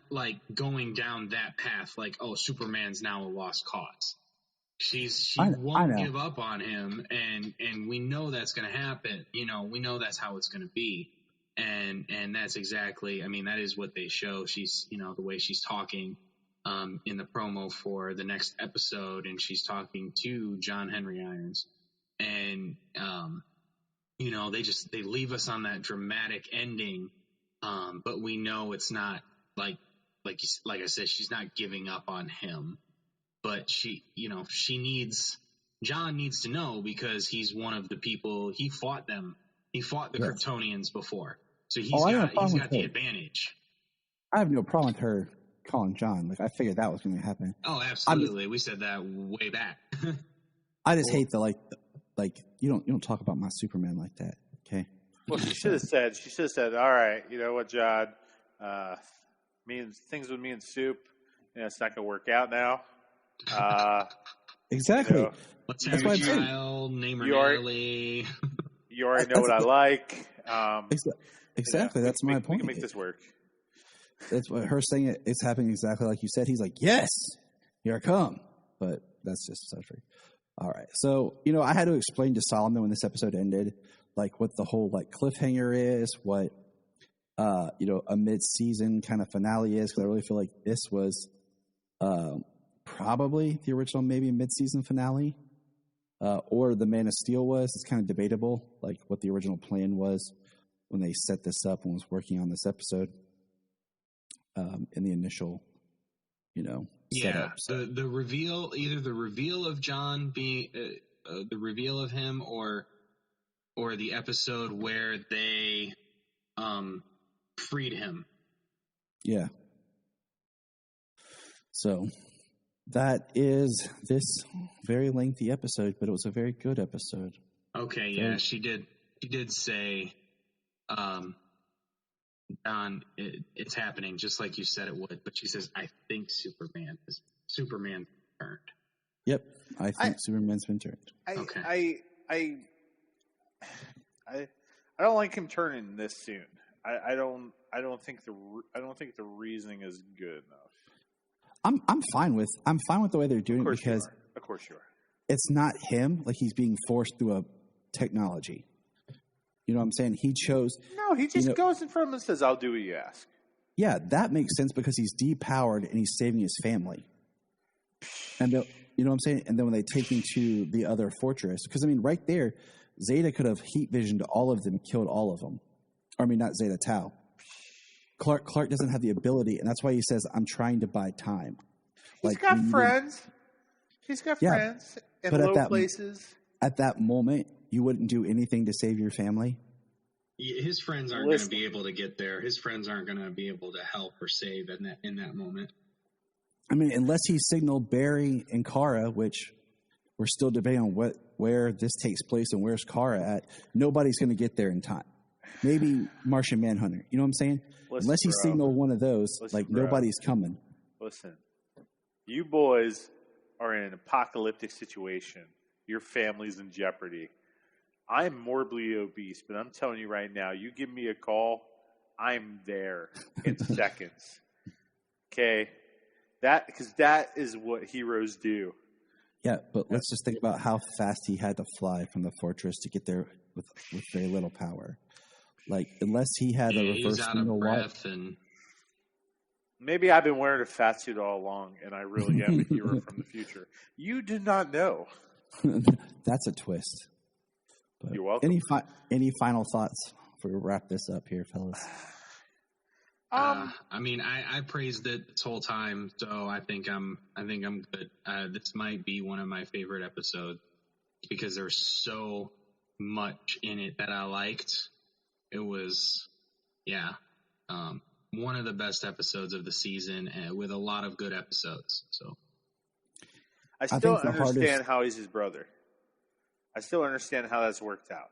like going down that path like, oh, Superman's now a lost cause. She won't give up on him, and we know that's going to happen. We know that's how it's going to be. And that's exactly, that is what they show. She's, the way she's talking in the promo for the next episode, and she's talking to John Henry Irons. And, they leave us on that dramatic ending. But we know it's not like I said, she's not giving up on him, but John needs to know because he's one of the people, he fought the Kryptonians before. So he's got the advantage. I have no problem with her calling John. Like, I figured that was going to happen. Oh, absolutely. We said that way back. I just hate the you don't talk about my Superman like that. Okay. Well, she should have said, all right, you know what, John, things with me and Soup, it's not going to work out now. Exactly. Let's have a child, name her Natalie. You already know what I like. Exactly. That's my point. We can make this work. That's what her saying it's happening exactly like you said. He's like, yes, here I come. But that's just so true. All right. So, I had to explain to Solomon when this episode ended, like what the whole cliffhanger is, what, a mid-season kind of finale is. Cause I really feel like this was, probably the original, maybe mid-season finale, or the Man of Steel was. It's kind of debatable, like what the original plan was when they set this up and was working on this episode, in the initial, setup. So. The reveal, either the reveal of John being the reveal of him, or the episode where they freed him. Yeah. So that is this very lengthy episode, but it was a very good episode. Okay, yeah, she did say, John, it's happening just like you said it would, but she says, I think Superman turned. Yep, I think Superman's been turned. I don't like him turning this soon. I don't think the reasoning is good enough. I'm fine with the way they're doing it because of course you are. It's not him, like he's being forced through a technology. You know what I'm saying? He chose. No, he just goes in front of him and says, I'll do what you ask. Yeah, that makes sense because he's depowered and he's saving his family. And you know what I'm saying? And then when they take him to the other fortress, because right there, Zeta could have heat visioned all of them, killed all of them. Or not Zeta, Tau. Clark doesn't have the ability, and that's why he says, I'm trying to buy time. He's got friends. He's got friends in low places. At that moment, you wouldn't do anything to save your family? His friends aren't going to be able to get there. His friends aren't going to be able to help or save in that moment. Unless he signaled Barry and Kara, which we're still debating on where this takes place and where's Kara at, nobody's going to get there in time. Maybe Martian Manhunter. You know what I'm saying? Unless he signaled one of those, nobody's coming. Listen, you boys are in an apocalyptic situation. Your family's in jeopardy. I'm morbidly obese, but I'm telling you right now, you give me a call, I'm there in seconds. Okay? Because that is what heroes do. Yeah, but let's just think about how fast he had to fly from the fortress to get there with very little power. Unless he had a reverse breath and maybe I've been wearing a fat suit all along, and I really am a hero from the future. You do not know. That's a twist. But you're welcome. Any final thoughts before we wrap this up here, fellas? I praised it this whole time, so I think I'm good. This might be one of my favorite episodes because there's so much in it that I liked. It was, one of the best episodes of the season, and with a lot of good episodes. So I still understand how he's his brother. I still understand how that's worked out.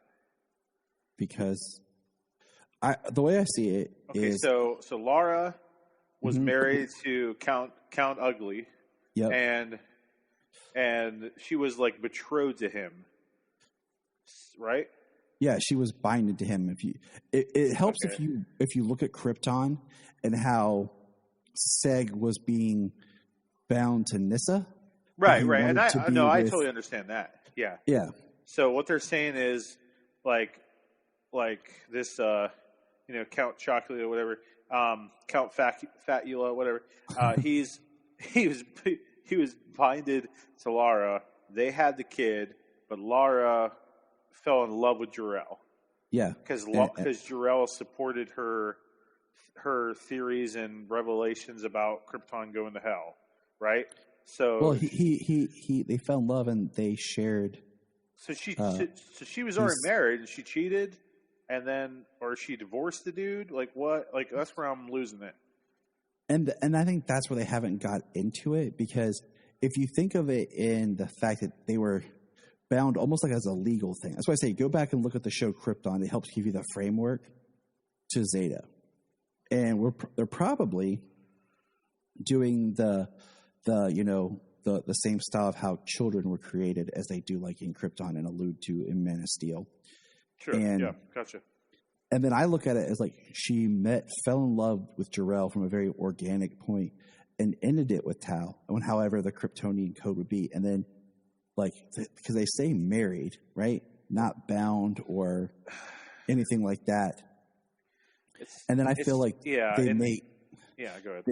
Because the way I see it is... So Laura was married to Count Ugly. Yep. And she was like betrothed to him, right? Yeah, she was binded to him. It helps if you look at Krypton and how Seg was being bound to Nyssa. Right. And I totally understand that. Yeah. Yeah. So what they're saying is like this, Count Chocolate or whatever, Count Fatula, whatever. He was binded to Lara. They had the kid, but Lara fell in love with Jor-El. Yeah, because Jor-El supported her theories and revelations about Krypton going to hell, right? So they fell in love and they shared. So she was already married and she cheated, or she divorced the dude. Like what? Like that's where I'm losing it. And I think that's where they haven't got into it, because if you think of it in the fact that they were bound almost like as a legal thing. That's why I say go back and look at the show Krypton. It helps give you the framework to Zeta. And they're probably doing the same style of how children were created as they do like in Krypton and allude to in Man of Steel. Sure. Yeah, gotcha. And then I look at it as like she fell in love with Jor-El from a very organic point and ended it with Tau, and however the Kryptonian code would be. And then, because they say married, right? Not bound or anything like that. And then I feel like they may... Yeah, go ahead.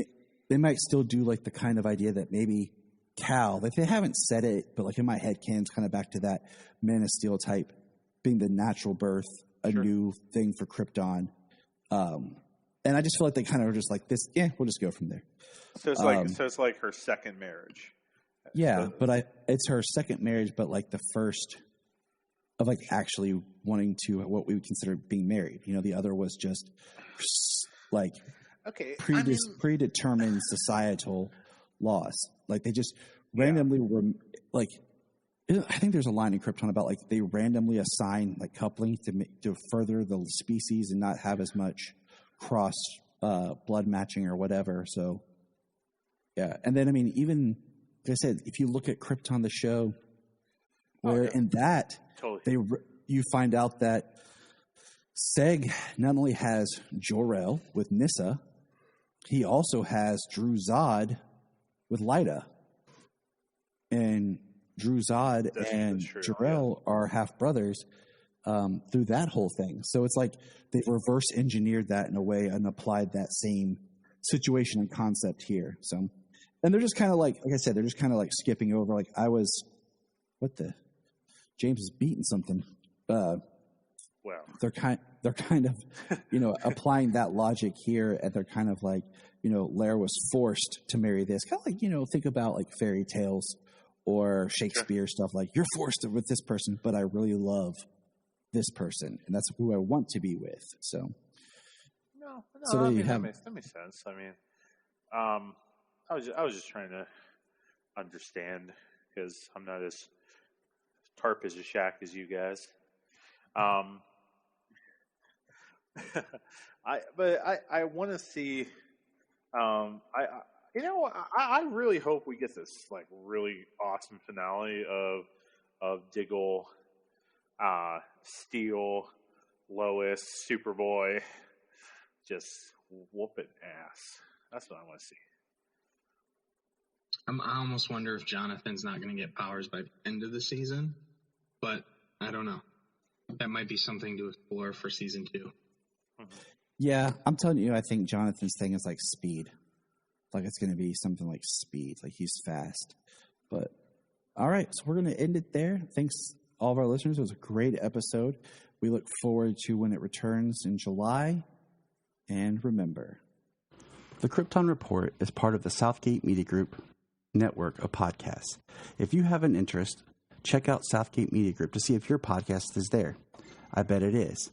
They might still do like the kind of idea that maybe Cal, like they haven't said it, but like in my head can's kind of back to that Man of Steel type being the natural birth, a new thing for Krypton. And I just feel like they kind of are just like this. Yeah, we'll just go from there. So it's like her second marriage. Yeah, but it's her second marriage, but like the first of like actually wanting to what we would consider being married. The other was just like predetermined societal laws. Like they just randomly were like. I think there's a line in Krypton about like they randomly assign like coupling to further the species and not have as much cross blood matching or whatever. So yeah, and then I mean even like I said, if you look at Krypton the show, where in that you find out that Seg not only has Jor-El with Nyssa, he also has Druzad with Lyta, and Druzad and Jor-El are half brothers through that whole thing. So it's like they reverse engineered that in a way and applied that same situation and concept here. So, and they're just kind of like I said, they're just kind of like skipping over. Like James is beating something. Wow. They're kind of, applying that logic here, and they're kind of like, Lara was forced to marry this. Kind of like, think about like fairy tales or Shakespeare stuff. Like you're forced with this person, but I really love this person, and that's who I want to be with. So, that makes sense. I mean, I was just trying to understand because I'm not as tarp as a shack as you guys. I want to see. I really hope we get this like really awesome finale of Diggle, Steel, Lois, Superboy, just whooping ass. That's what I want to see. I almost wonder if Jonathan's not going to get powers by the end of the season, but I don't know. That might be something to explore for season 2. Mm-hmm. Yeah, I'm telling you, I think Jonathan's thing is like speed. Like it's going to be something like speed, like he's fast. But all right, so we're going to end it there. Thanks all of our listeners. It was a great episode. We look forward to when it returns in July. And remember, the Krypton Report is part of the Southgate Media Group network of podcasts. If you have an interest, check out Southgate Media Group to see if your podcast is there. I bet it is.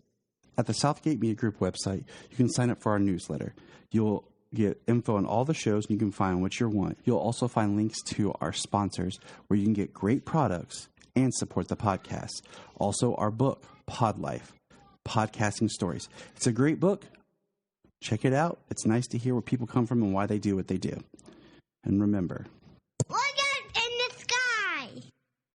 At the Southgate Media Group website, you can sign up for our newsletter. You'll get info on all the shows, and you can find what you want. You'll also find links to our sponsors, where you can get great products and support the podcast. Also, our book, Pod Life, Podcasting Stories. It's a great book. Check it out. It's nice to hear where people come from and why they do what they do. And remember,